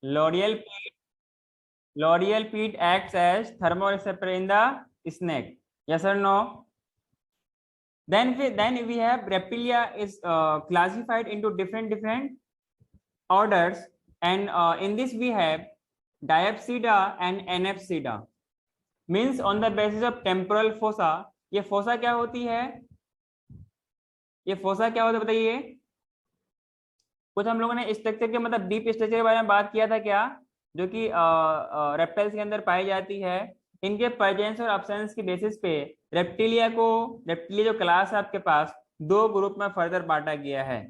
L'Oreal L'Oreal peat acts as thermoreceptor in the snake. Yes or no? Then we have Reptilia is classified into different orders, and in this we have Diapsida and Anapsida. Means on the basis of temporal fossa. ये fossa क्या होती है? ये fossa क्या होता है बताइए? कुछ हम लोगों ने स्ट्रक्चर के मतलब डीप स्ट्रक्चर के बारे में बात किया था क्या, जो कि रेप्टाइल्स के अंदर पाई जाती है। इनके प्रेजेंस और अब्सेंस की बेसिस पे रेप्टिलिया जो क्लास है आपके पास, दो ग्रुप में फर्दर बांटा गया है।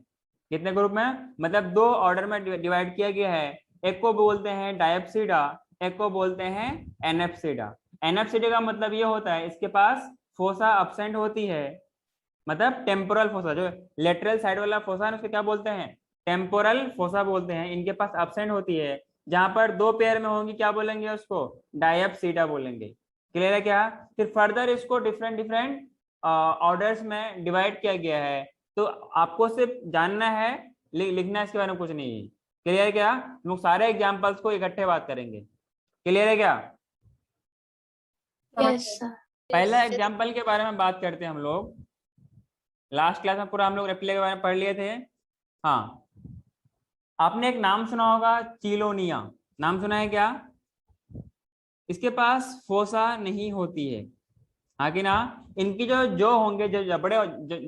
कितने ग्रुप में? मतलब दो ऑर्डर में डिवाइड किया गया है। एक को बोलते हैं डायप्सिडा, एक को बोलते हैं एनेप्सिडा। एनेप्सिडा का मतलब ये होता है इसके पास फोसा अब्सेंट होती है, मतलब टेम्पोरल फोसा, जो लेटरल साइड वाला फोसा है उसको क्या बोलते हैं? टेम्पोरल फोसा बोलते हैं। इनके पास अब्सेंट होती है, जहां पर दो पेयर में होंगी क्या बोलेंगे उसको? डायप्सिडा बोलेंगे। क्लियर है क्या? फिर फर्दर इसको डिफरेंट डिफरेंट ऑर्डर्स में डिवाइड किया गया है। तो आपको सिर्फ जानना है, लिखना इसके बारे में कुछ नहीं है। क्लियर है क्या? हम लोग सारे एग्जाम्पल्स को इकट्ठे बात करेंगे। क्लियर है क्या? Yes sir. पहला एग्जाम्पल के बारे में बात करते हैं हम लोग। लास्ट क्लास में पूरा हम लोग रेप्टिलिया के बारे में पढ़ लिए थे। हाँ, आपने एक नाम सुना होगा, चिलोनिया। नाम सुना है क्या? इसके पास फोसा नहीं होती है, हाँ कि ना? इनकी जो होंगे, जो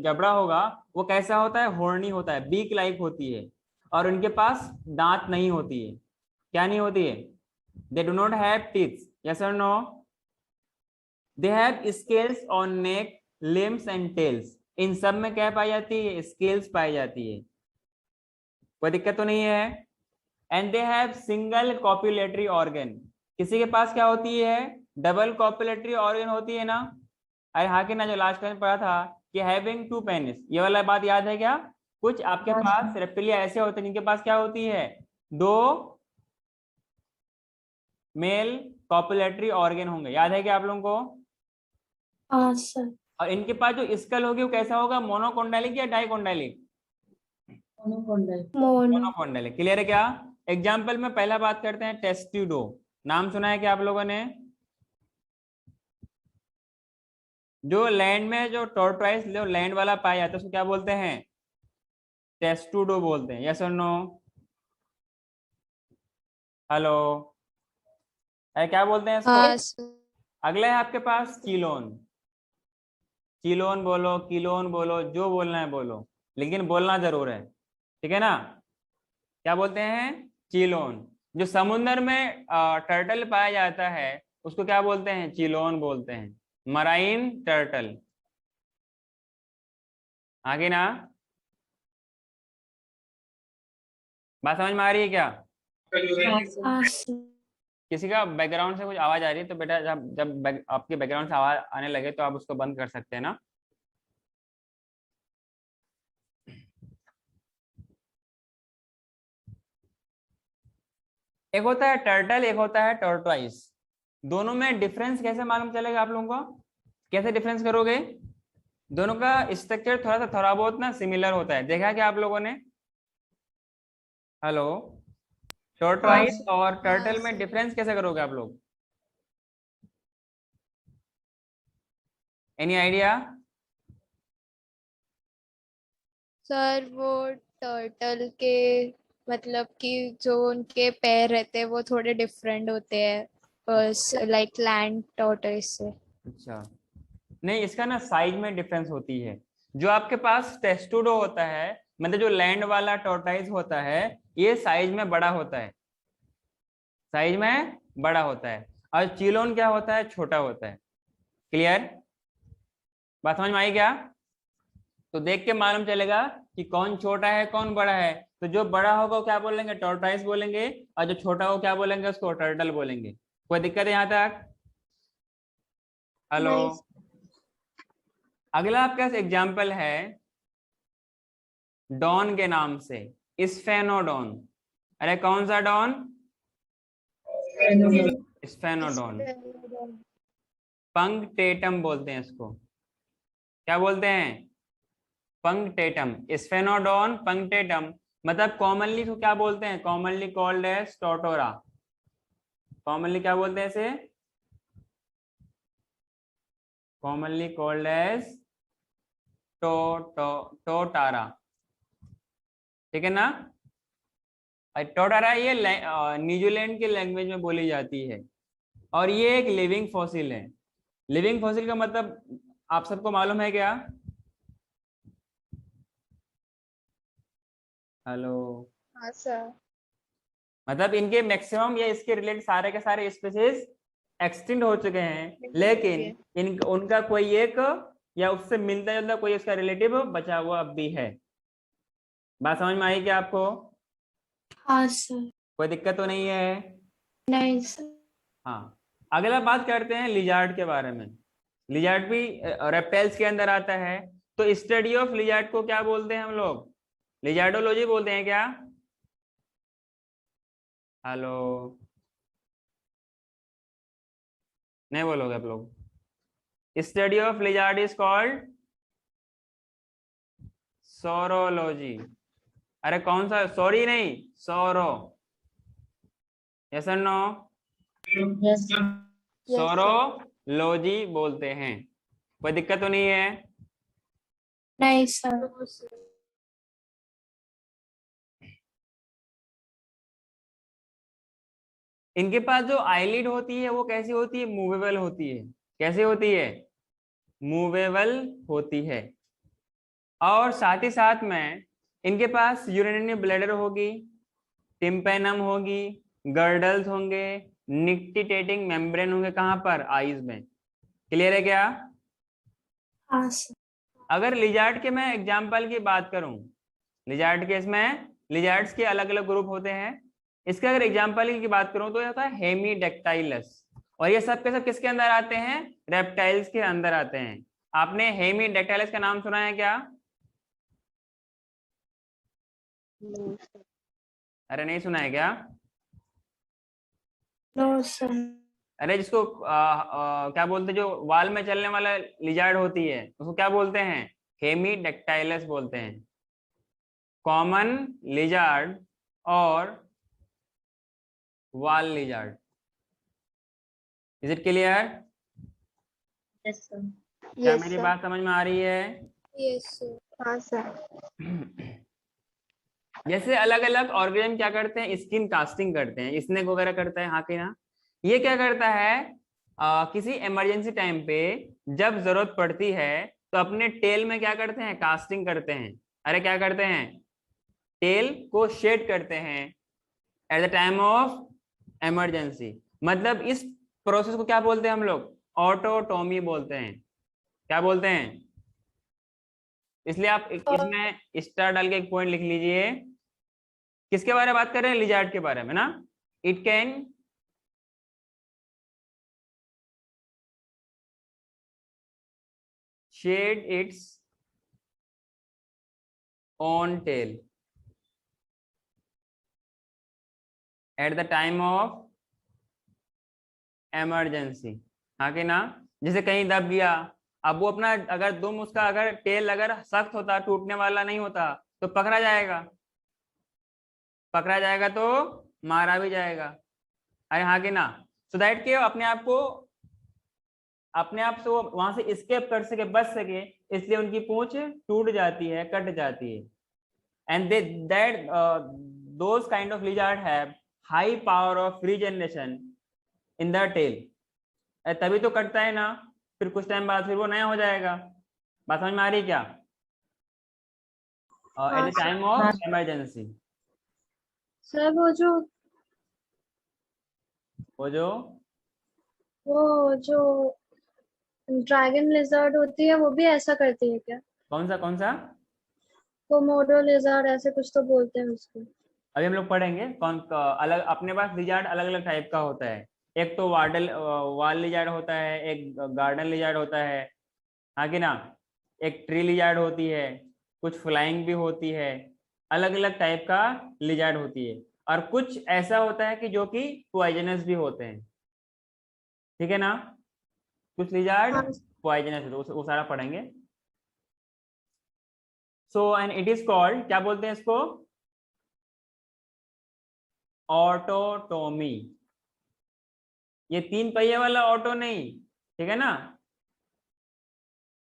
जबड़ा होगा वो कैसा होता है? हॉर्नी होता है, बीक लाइक होती है। और उनके पास दांत नहीं होती है। क्या नहीं होती है? They do not have teeth. Yes और no? They have scales on neck, limbs and tails. इन सब में क्या पाई जाती है? स्केल्स पाई जाती है। कोई दिक्कत तो नहीं है? And they have single copulatory organ. किसी के पास क्या होती है? डबल कॉपुलेटरी ऑर्गन होती है ना? अरे हाँ कि ना, जो लास्ट टाइम पढ़ा था कि हैविंग टू पेनिस, ये वाला बात याद है क्या? कुछ आपके पास रेप्टिलिया ऐसे होते हैं जिनके पास क्या होती है? दो मेल कॉपुलेटरी ऑर्गन होंगे। याद है क्या आप लोगों को? हाँ सर। और इनके पास जो स्कल होगी वो कैसा होगा? मोनोकोंडाइलिक या डाइकोंडाइलिक? मोनो। मोनोकोंडाइलिक। क्लियर है क्या? एग्जाम्पल में पहला बात करते हैं, टेस्ट्यूडो। नाम सुना है क्या आप लोगों ने? जो लैंड में जो टॉर्टोइस जो लैंड वाला पाया जाता है उसको क्या बोलते हैं? टेस्टूडो बोलते हैं। यस और नो? हेलो, अरे क्या बोलते हैं इसको? हाँ सर। अगला है आपके पास चिलोन। चिलोन बोलो, किलोन बोलो, जो बोलना है बोलो, लेकिन बोलना जरूर है। ठीक है ना? क्या बोलते हैं? चिलोन। जो समुद्र में टर्टल पाया जाता है उसको क्या बोलते हैं? चिलोन बोलते हैं। Marine turtle. आगे ना, बात समझ में आ रही है क्या? हाँ सर। किसी का बैकग्राउंड से कुछ आवाज आ रही है तो बेटा, जब जब आपके बैकग्राउंड से आवाज आने लगे तो आप उसको बंद कर सकते हैं ना। एक होता है टर्टल, एक होता है टॉर्टोइस। दोनों में डिफरेंस कैसे मालूम चलेगा आप लोगों को? कैसे डिफरेंस करोगे? दोनों का स्ट्रक्चर थोड़ा बहुत ना सिमिलर होता है। देखा क्या आप लोगों ने? हेलो, टॉर्टोइस और टर्टल में डिफरेंस कैसे करोगे आप लोग? Any idea? सर वो टर्टल के मतलब कि जो उनके पैर रहते हैं वो थोड़े डिफरेंट होते हैं लाइक लैंड टॉर्टोइस से। अच्छा, नहीं, इसका ना साइज में डिफरेंस होती है। जो आपके पास टेस्टुडो होता है, मतलब जो लैंड वाला टॉर्टाइज होता है, ये साइज में बड़ा होता है। साइज में बड़ा होता है। और चिलोन क्या होता है? छोटा होता है। क्लियर? बात समझ में आई क्या? तो देख के मालूम चलेगा कि कौन छोटा है कौन बड़ा है। तो जो बड़ा होगा वो क्या बोलेंगे? टॉर्टाइज बोलेंगे। और जो छोटा होगा क्या बोलेंगे? उसको टर्टल बोलेंगे। कोई दिक्कत है यहाँ तक? हेलो, नहीं। अगला आपका एग्जाम्पल है डॉन के नाम से, स्फेनोडॉन। अरे कौन सा डॉन? स्फेनोडॉन। पंगटेटम बोलते हैं इसको। क्या बोलते हैं? पंगटेटम। स्फेनोडॉन पंगटेटम मतलब कॉमनली इसको क्या बोलते हैं, कॉमनली कॉल्ड एज टोटोरा। कॉमनली क्या बोलते हैं इसे, कॉमनली कॉल्ड एज टोटारा, ठीक है ना। टोटारा ये न्यूजीलैंड के लैंग्वेज में बोली जाती है, और ये एक लिविंग फॉसिल है। लिविंग फॉसिल का मतलब आप सबको मालूम है क्या? हेलो। हाँ सर। मतलब इनके मैक्सिमम या इसके रिलेटेड सारे के सारे स्पीसीज एक्सटिंक्ट हो चुके हैं, लेकिन इन उनका कोई एक या उससे मिलता जुलता कोई उसका रिलेटिव बचा हुआ अब भी है। बात समझ में आई क्या आपको? हाँ सर। कोई दिक्कत तो नहीं है? नहीं सर। हाँ, अगला बात करते हैं लिजार्ड के बारे में। लिजार्ड भी रेप्टाइल्स के अंदर आता है, तो स्टडी ऑफ लिजार्ड को क्या बोलते हैं हम लोग? लिजार्डोलॉजी बोलते हैं क्या? हेलो, नहीं बोलोगे आप लोग? Study of lizard is called saurology. अरे कौन सा, सॉरी नहीं, सोरो। यस और नो? यस सोरोलॉजी बोलते हैं। कोई दिक्कत तो नहीं है? नहीं सर। इनके पास जो आईलिड होती है वो कैसी होती है, मूवेबल होती है। कैसी होती है? मूवेबल होती है। और साथ ही साथ में इनके पास यूरिनरी ब्लैडर होगी, टिम्पेनम होगी, गर्डल्स होंगे, निक्टिटेटिंग मेम्ब्रेन होंगे। कहाँ पर? आईज में। क्लियर है क्या? हाँ सर। अगर लिजार्ड के मैं एग्जाम्पल की बात करूं, लिजार्ड के इसमें लिजार्ड्स के अलग अलग ग्रुप होते हैं। इसके अगर एग्जाम्पल की बात करूं तो ये होता है हेमीडेक्टाइलस, और ये सब के सब किसके अंदर आते हैं? रेप्टाइल्स के अंदर आते हैं। आपने हेमीडेक्टाइलस का नाम सुना है क्या? अरे नहीं सुना है क्या? No sir. अरे जिसको क्या बोलते हैं, जो वाल में चलने वाला लिजार्ड होती है उसको क्या बोलते हैं? हेमीडेक्टाइलस बोलते हैं। कॉमन लिजार्ड और वाल lizard. Is it clear? Yes sir. क्या मेरी बात समझ में आ रही है? Yes sir. हाँ सर। जैसे अलग अलग ऑर्गेनिज्म क्या करते हैं, स्किन कास्टिंग करते हैं, स्नेक वगैरह करता है, हाँ कि ना। ये क्या करता है, किसी इमरजेंसी टाइम पे जब जरूरत पड़ती है तो अपने टेल में क्या करते हैं, कास्टिंग करते हैं। अरे क्या करते हैं, टेल को शेड करते हैं eight the time of emergency. मतलब इस प्रोसेस को क्या बोलते हैं हम लोग? ऑटोटोमी बोलते हैं। क्या बोलते हैं? इसलिए आप इसमें स्टार डाल के एक पॉइंट लिख लीजिए। किसके बारे में बात कर रहे हैं? लिजार्ड के बारे में ना। It can shed its own tail at the time of emergency, हाँ कि ना। जैसे कहीं दब गया, अब वो अपना अगर दुम उसका अगर टेल अगर सख्त होता, टूटने वाला नहीं होता, तो पकड़ा जाएगा। पकड़ा जाएगा तो मारा भी जाएगा। अरे हाँ कि ना। सो दैट के अपने आप से वो वहां से स्केप कर सके, बच सके, इसलिए उनकी पूंछ टूट जाती है, कट जाती है। And they that those kind of lizard have high power of regeneration in the tail. तभी तो कटता है ना, फिर कुछ टाइम बाद फिर वो नया हो जाएगा। बात समझ में आ रही है क्या? Eight the time of emergency. Sir वो जो ड्रैगन लिजर्ड होती है वो भी ऐसा करती है क्या? कौन सा? कोमोडो लिजर्ड ऐसे कुछ तो बोलते हैं उसको। अभी हम लोग पढ़ेंगे अलग। अपने पास लिजार्ड अलग अलग टाइप का होता है। एक तो वाल लिजार्ड होता है, एक गार्डन लिजार्ड होता है, हाँ कि ना। एक ट्री लिजार्ड होती है, कुछ फ्लाइंग भी होती है। अलग अलग टाइप का लिजार्ड होती है। और कुछ ऐसा होता है कि जो कि पॉइजनस भी होते हैं, ठीक है ना। कुछ लिजार्ड हाँ। पॉइजनस होते हैं, वो सारा पढ़ेंगे। So and it is called, क्या बोलते हैं इसको? ऑटोटोमी। ये 3 पहिए वाला ऑटो नहीं, ठीक है ना,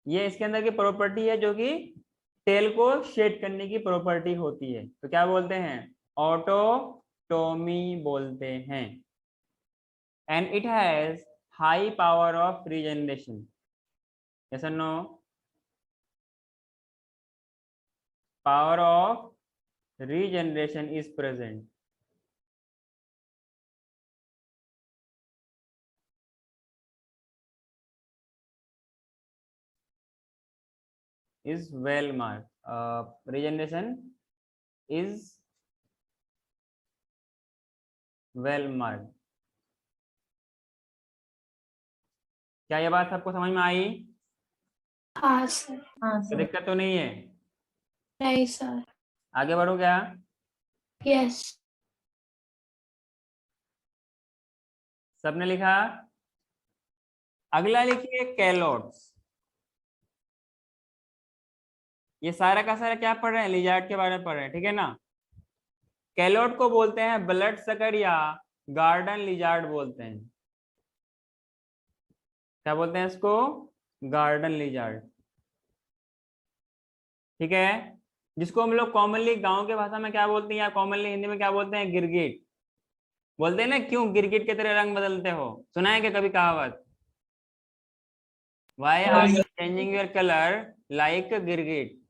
ये इसके अंदर की प्रॉपर्टी है जो कि टेल को शेड करने की प्रॉपर्टी होती है, तो क्या बोलते हैं, ऑटोटोमी बोलते हैं। And it has high power of regeneration, yes और no, power of regeneration is present. is well marked. Regeneration is well marked. क्या ये बात सबको समझ में आई? हाँ सर। हाँ तो सर। दिक्कत तो नहीं है? नहीं सर। आगे बढ़ो क्या? यस। सबने लिखा? अगला लिखिए कैलोट्स। ये सारा का सारा क्या पढ़ रहे हैं, लिजार्ड के बारे में पढ़ रहे हैं, ठीक है ना। कैलोट को बोलते हैं ब्लड सकर या गार्डन लिजार्ड बोलते हैं। क्या बोलते हैं इसको? गार्डन लिजार्ड, ठीक है। जिसको हम लोग कॉमनली गांव के भाषा में क्या बोलते हैं या कॉमनली हिंदी में क्या बोलते हैं, गिरगिट बोलते हैं ना। क्यों गिरगिट के तरह रंग बदलते हो, सुना है क्या कभी कहावत? Why are you changing your colour like girgit?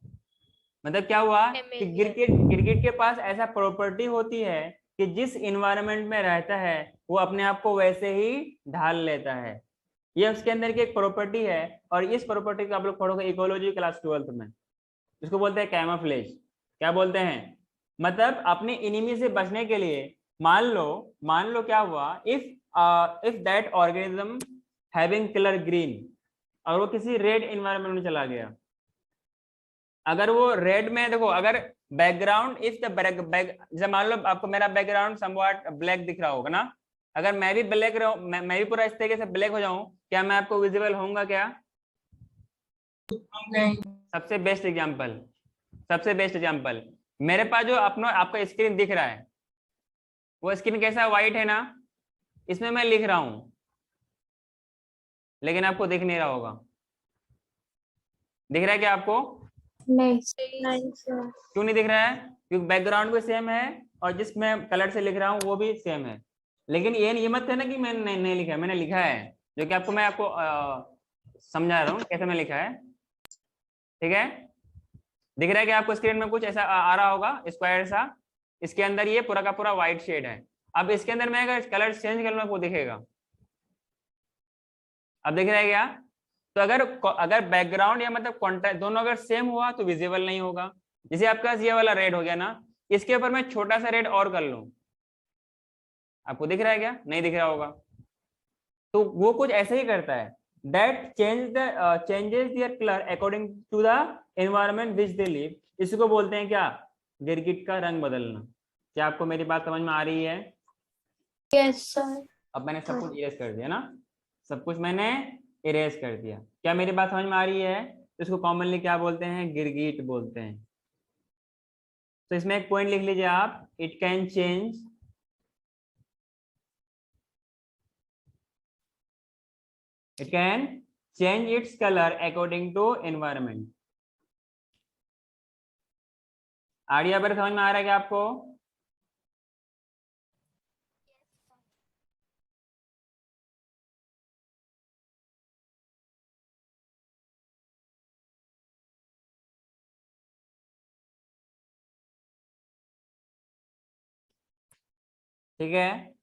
मतलब क्या हुआ कि गिरगिट गिरगिट के पास ऐसा प्रॉपर्टी होती है कि जिस इन्वायरमेंट में रहता है वो अपने आप को वैसे ही ढाल लेता है। ये उसके अंदर की एक प्रॉपर्टी है, और इस प्रॉपर्टी को आप लोग पढ़ोगे इकोलॉजी क्लास 12th में। इसको बोलते हैं कैमोफ्लेज। क्या बोलते हैं? मतलब अपने इनिमी से बचने के लिए, मान लो क्या हुआ, if that organism having colour green, और वो किसी रेड एनवायरनमेंट में चला गया, अगर वो रेड में, देखो अगर बैकग्राउंड इफ द बैक, जैसे मान लो आपको मेरा बैकग्राउंड समवॉट ब्लैक दिख रहा होगा ना, अगर मैं भी ब्लैक रहूं, मैं भी पूरा इस तरीके से ब्लैक हो जाऊं, क्या मैं आपको विजिबल होऊंगा क्या? नहीं। सबसे बेस्ट एग्जांपल, मेरे पास जो अपना आपका स्क्रीन दिख रहा है, वो स्क्रीन कैसा व्हाइट है ना, इसमें मैं लिख रहा हूं, लेकिन आपको दिख नहीं रहा होगा। दिख रहा है क्या आपको? नहीं सर। क्यों नहीं दिख रहा है? क्योंकि बैकग्राउंड भी सेम है और जिस मैं कलर से लिख रहा हूँ वो भी सेम है। लेकिन ये मत है ना कि मैंने नहीं लिखा है, मैंने लिखा है, जो कि मैं आपको समझा रहा हूँ कैसे मैं लिखा है, ठीक है। दिख रहा है कि आपको स्क्रीन में कुछ ऐसा आ रहा होगा स्क्वायर सा, इसके अंदर ये पूरा का पूरा व्हाइट शेड है। अब इसके अंदर मैं अगर कलर चेंज करूँ वो दिखेगा। अब दिख रहा है क्या? तो अगर बैकग्राउंड या मतलब कॉन्ट्रास्ट दोनों अगर सेम हुआ तो विजिबल नहीं होगा। जैसे आपके पास ये वाला रेड हो गया ना, इसके ऊपर मैं छोटा सा रेड और कर लूं, आपको दिख रहा है क्या? नहीं दिख रहा होगा। तो वो कुछ ऐसे ही करता है, that changes their colour according to the environment which they live. इसको बोलते हैं क्या? गिरगिट का रंग बदलना। क्या आपको मेरी बात समझ में आ रही है? Yes sir. अब मैंने सब कुछ इरेज कर दिया ना, सब कुछ मैंने इरेज कर दिया। क्या मेरी बात समझ में आ रही है? इसको कॉमनली क्या बोलते हैं? गिरगिट बोलते हैं। तो इसमें एक पॉइंट लिख लीजिए आप, it can change its colour according to environment. Idea पर समझ में आ रहा है क्या आपको? ठीक है,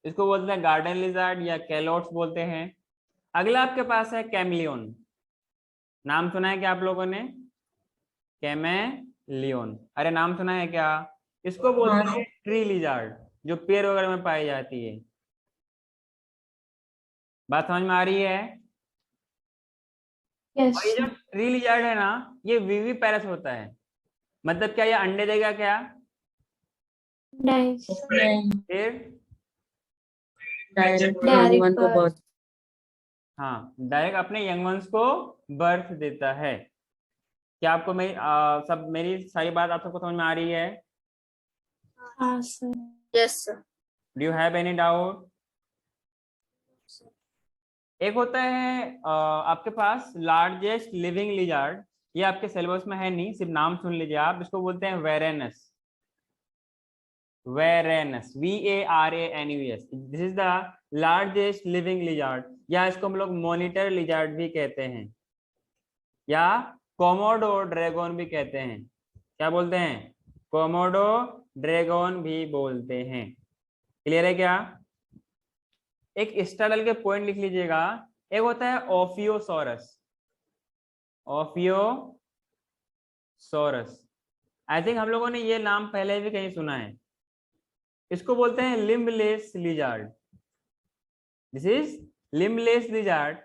इसको बोलते हैं गार्डन लिजार्ड या कैलोट्स बोलते हैं। अगला आपके पास है कैमलियन। नाम सुना है क्या आप लोगों ने? कैमेलियन, अरे नाम सुना है क्या? इसको बोलते हैं ट्री लिजार्ड, जो पेड़ वगैरह में पाई जाती है। बात समझ में आ रही है? यस और ये जो ट्री लिजार्ड है ना, ये वीवी पैरस होता है। मतलब क्या ये अंडे देगा क्या? नहीं फिर डायरेक्ट डायरेक्ट को बहुत। हाँ, डायरेक्ट अपने यंग वंस को बर्थ देता है। क्या आपको मेरी सारी बात आप सबको समझ में आ रही है? हाँ sir. Yes sir. Do you have any doubt? एक होता है आपके पास लार्जेस्ट लिविंग लिजार्ड, ये आपके सिलेबस में है नहीं, सिर्फ नाम सुन लीजिए आप, इसको बोलते हैं वेरेनस। वेरेनस, VARANUS, this is the largest living lizard, या इसको हम लोग मॉनिटर लिजार्ड भी कहते हैं, या कोमोडो ड्रैगन भी कहते हैं। क्या बोलते हैं? कोमोडो ड्रैगन भी बोलते हैं। क्लियर है क्या? एक एक्स्ट्रा डाल के पॉइंट लिख लीजिएगा। एक होता है ओफियोसोरस, ओफियोसोरस, आई थिंक हम लोगों ने ये नाम पहले भी कहीं सुना है। इसको बोलते हैं limbless lizard. This is limbless lizard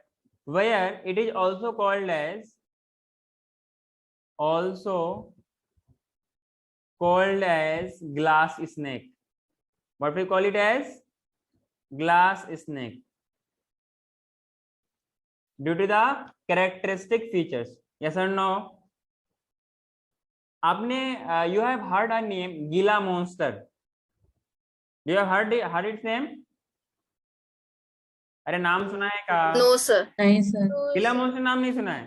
where it is also called as glass snake. What we call it as glass snake due to the characteristic features. Yes or no? आपने you have heard a name Gila monster. Do you have heard its name? अरे नाम सुना है का? No sir. नहीं sir. Gila monster नाम नहीं सुना है?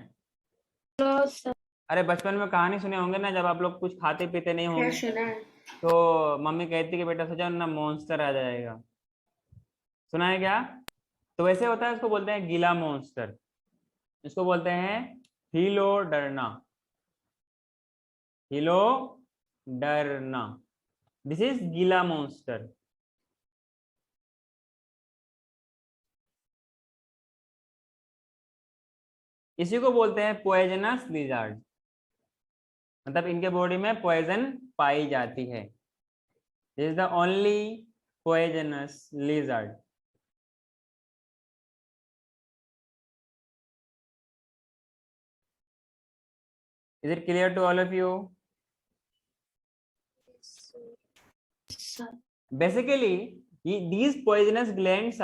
No sir. अरे बचपन में कहानी सुने होंगे ना, जब आप लोग कुछ खाते पीते नहीं होंगे सुना है। तो मम्मी कहती कि बेटा सो जाओ ना, मॉन्स्टर आ जाएगा। सुना है क्या? तो वैसे होता है, इसको बोलते हैं गीला मॉन्स्टर, इसको बोलते हैं हिलोडर्ना। हिलोडर्ना, दिस इज गीला मॉन्स्टर। इसी को बोलते हैं पॉइजनस लिजार्ड, मतलब इनके बॉडी में पॉइजन पाई जाती है। This is the only poisonous lizard. Is it clear to all of you? Basically, these poisonous glands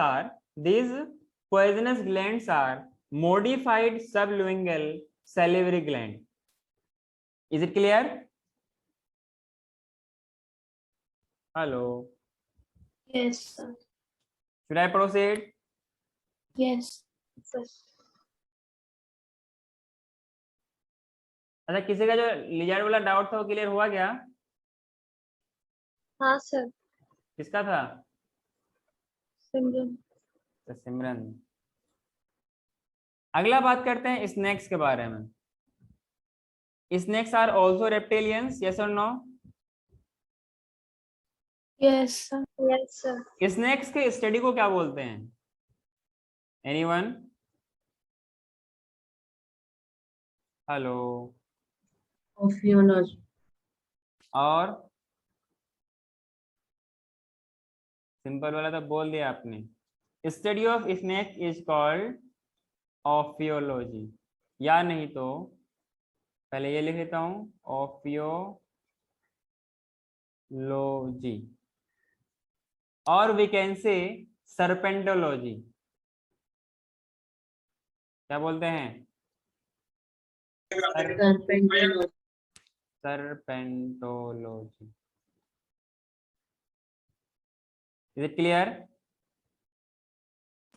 are modified sublingual salivary gland. Is it clear? Hello. Yes, sir. Should I proceed? Yes, sir. अच्छा, किसी का जो lizard वाला doubt था वो clear हुआ क्या? हाँ सर। किसका था? सिमरन। तो सिमरन। अगला बात करते हैं स्नेक्स के बारे में। Snakes are also reptilians, yes और no? Yes sir. Yes sir. Snakes के स्टडी को क्या बोलते हैं? एनीवन? हेलो। ओफियोलॉजी। और सिंपल वाला तो बोल दिया आपने। Study of snake is called ophiology, या नहीं तो पहले ये लिख देता हूं, ऑफियोलॉजी, और वी कैन से सर्पेंटोलॉजी। क्या बोलते हैं? Serpentology. Serpentology. Is it clear?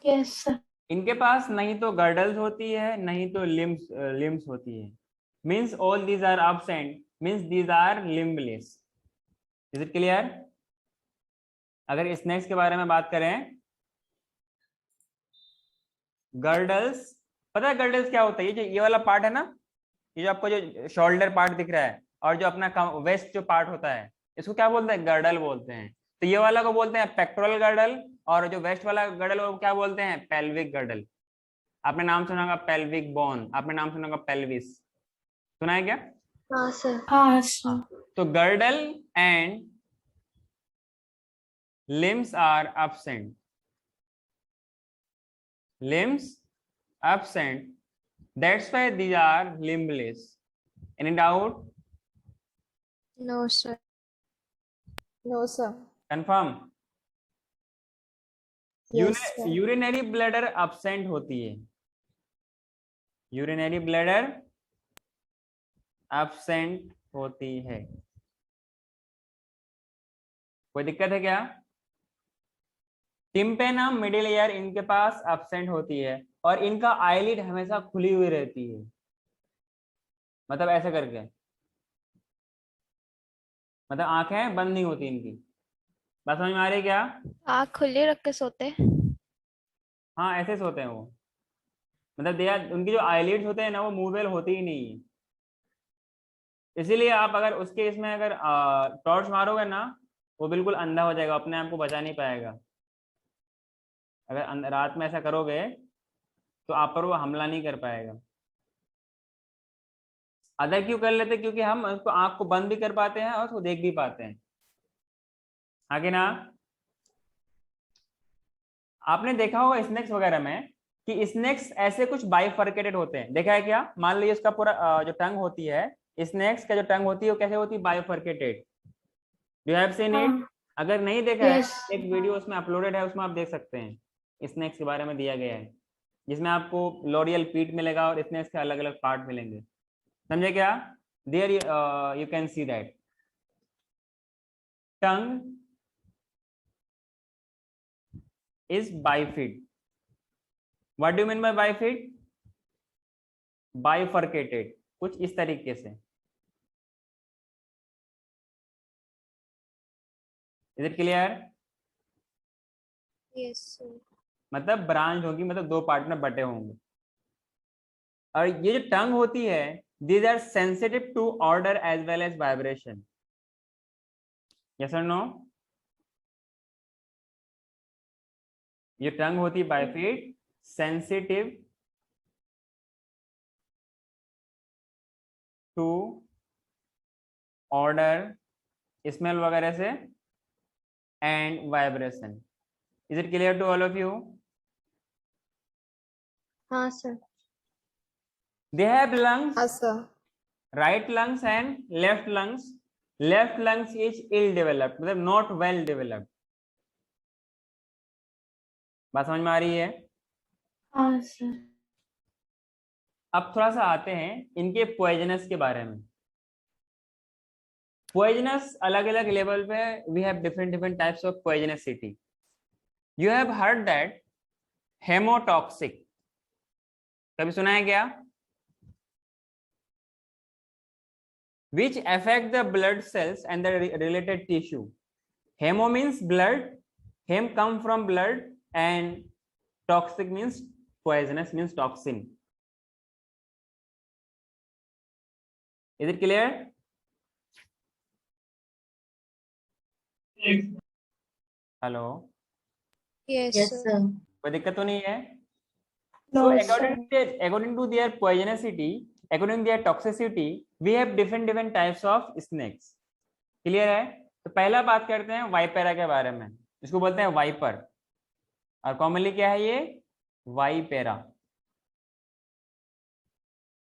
Yes sir. इनके पास नहीं तो गर्डल्स होती है, नहीं तो लिम्स होती है। Means all these are absent, means these are limbless. Is it clear? अगर स्नेक्स के बारे में बात करें, गर्डल्स, पता है गर्डल्स क्या होता है? ये वाला पार्ट है ना, ये जो आपको जो शोल्डर पार्ट दिख रहा है और जो अपना वेस्ट जो पार्ट होता है, इसको क्या बोलते हैं? गर्डल बोलते हैं। तो ये वाला को बोलते हैं पेक्टोरल गर्डल, और जो वेस्ट वाला गर्डल वो क्या बोलते हैं? Pelvic girdle. आपने नाम सुना होगा पेल्विक बोन, आपने नाम सुना होगा पेल्विस, सुना है क्या? हाँ सर। हाँ सर। तो girdle and limbs are absent. Limbs absent. That's why these are limbless. Any doubt? No, sir. No, sir. Confirm. Yes, sir. Urinary bladder absent होती है। Urinary bladder absent होती है। कोई दिक्कत है क्या? टिम्पेनम, मिडिल ईयर इनके पास एब्सेंट होती है और इनका आईलिड हमेशा खुली हुई रहती है, मतलब ऐसे करके, मतलब आंखें बंद नहीं होती इनकी। बात समझ में आ रही है क्या? आँख खुली रख के सोते हैं। हाँ ऐसे सोते हैं वो, मतलब दे आर, उनकी जो आईलिड्स होते हैं ना वो मूवेबल होती ही नहीं है। इसीलिए आप अगर उसके इसमें अगर टॉर्च मारोगे ना, वो बिल्कुल अंधा हो जाएगा, अपने आप को बचा नहीं पाएगा। अगर रात में ऐसा करोगे तो आप पर वो हमला नहीं कर पाएगा। अदर क्यों कर लेते? क्योंकि हम उसको आंख को बंद भी कर पाते हैं और उसको देख भी पाते हैं। आगे ना, आपने देखा होगा स्नेक्स वगैरह में कि स्नेक्स ऐसे कुछ बाइफरकेटेड होते हैं, देखा है क्या? मान लीजिए उसका पूरा जो टंग होती है, स्नेक्स का जो टंग होती है वो कैसे होती है? Bifurcated. Do have seen it? हाँ। अगर नहीं देखा है, यस। एक वीडियो उसमें अपलोडेड है, उसमें आप देख सकते हैं, स्नेक्स के बारे में दिया गया है, जिसमें आपको लॉरियल पीठ मिलेगा और स्नेक्स के अलग अलग पार्ट मिलेंगे। समझे क्या? There you can see that tongue is bifid. What do you mean by bifid? Bifurcated, कुछ इस तरीके से। Is it clear? Yes sir. मतलब ब्रांच होगी, मतलब दो पार्ट में बटे होंगे। और ये जो टंग होती है, these are sensitive to order as well as vibration. Yes or no? ये टंग होती है bifid, sensitive to odour, smell वगैरह से, and vibration. Is it clear to all of you? हाँ सर। They have lungs, हाँ sir. right lungs and left lungs. Left lungs is ill developed, मतलब not well developed. बात समझ में आ रही है? हाँ सर। अब थोड़ा सा आते हैं इनके पॉइजनस के बारे में। पॉइजनस अलग अलग लेवल पे, we have different different types of poisonicity. You have heard that hemotoxic, कभी सुना है क्या? Which affect the blood cells and the related tissue. Hemo means blood, hem come from blood, and toxic means poisonous, means toxin. Is it clear? Hello, yes yes sir. Sir. कोई दिक्कत तो नहीं है? No So sir. according to their poisonicity, according to their toxicity, we have different types of snakes. Clear है? तो पहला बात करते हैं वाइपेरा के बारे में। इसको बोलते हैं वाइपर, और कॉमनली क्या है ये? वाइपेरा।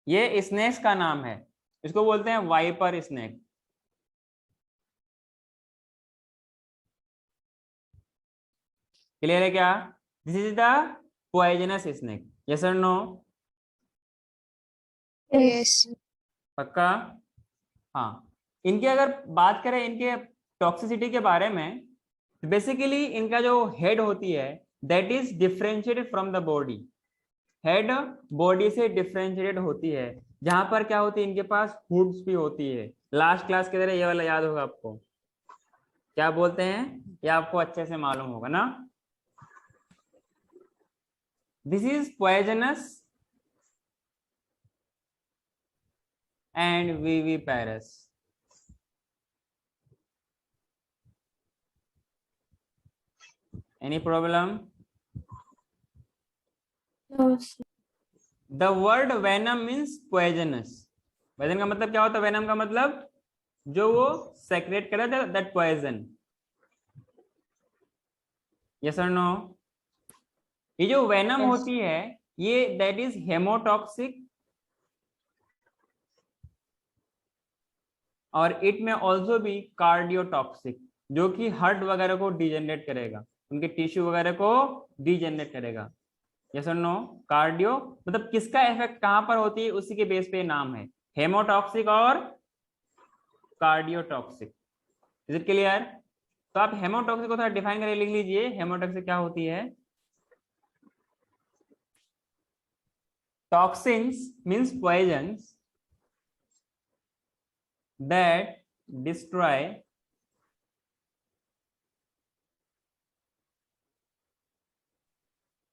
ये स्नेक्स का नाम है, इसको बोलते हैं वाइपर स्नेक। क्लियर है क्या? This is the poisonous snake. Yes और नो? यस। पक्का? हाँ। इनकी अगर बात करें इनके टॉक्सिसिटी के बारे में, बेसिकली इनका जो हेड होती है that is differentiated from the body. Head body से डिफरेंशिएटेड होती है, जहां पर क्या होती है, इनके पास हुड्स भी होती है। लास्ट क्लास की तरह ये वाला याद होगा आपको, क्या बोलते हैं, ये आपको अच्छे से मालूम होगा ना। This is poisonous and viviparous. Any problem? No sir. The word venom means poisonous. Poison का मतलब क्या होता है? venom का मतलब जो वो secrete कर रहा था, that poison. Yes or no? ये जो venom Yes. होती है ये that is hemotoxic, और इट में ऑल्सो भी कार्डियोटॉक्सिक, जो कि हार्ट वगैरह को डिजेनरेट करेगा, उनके टिश्यू वगैरह को डिजेनरेट करेगा। यस और नो? कार्डियो मतलब किसका इफेक्ट कहां पर होती है, उसी के बेस पे नाम है, हेमोटॉक्सिक और कार्डियोटॉक्सिक। Is it clear? तो तो आप हेमोटॉक्सिक को थोड़ा डिफाइन करके लिख लीजिए, हेमोटॉक्सिक क्या होती है। Toxins means poisons that destroy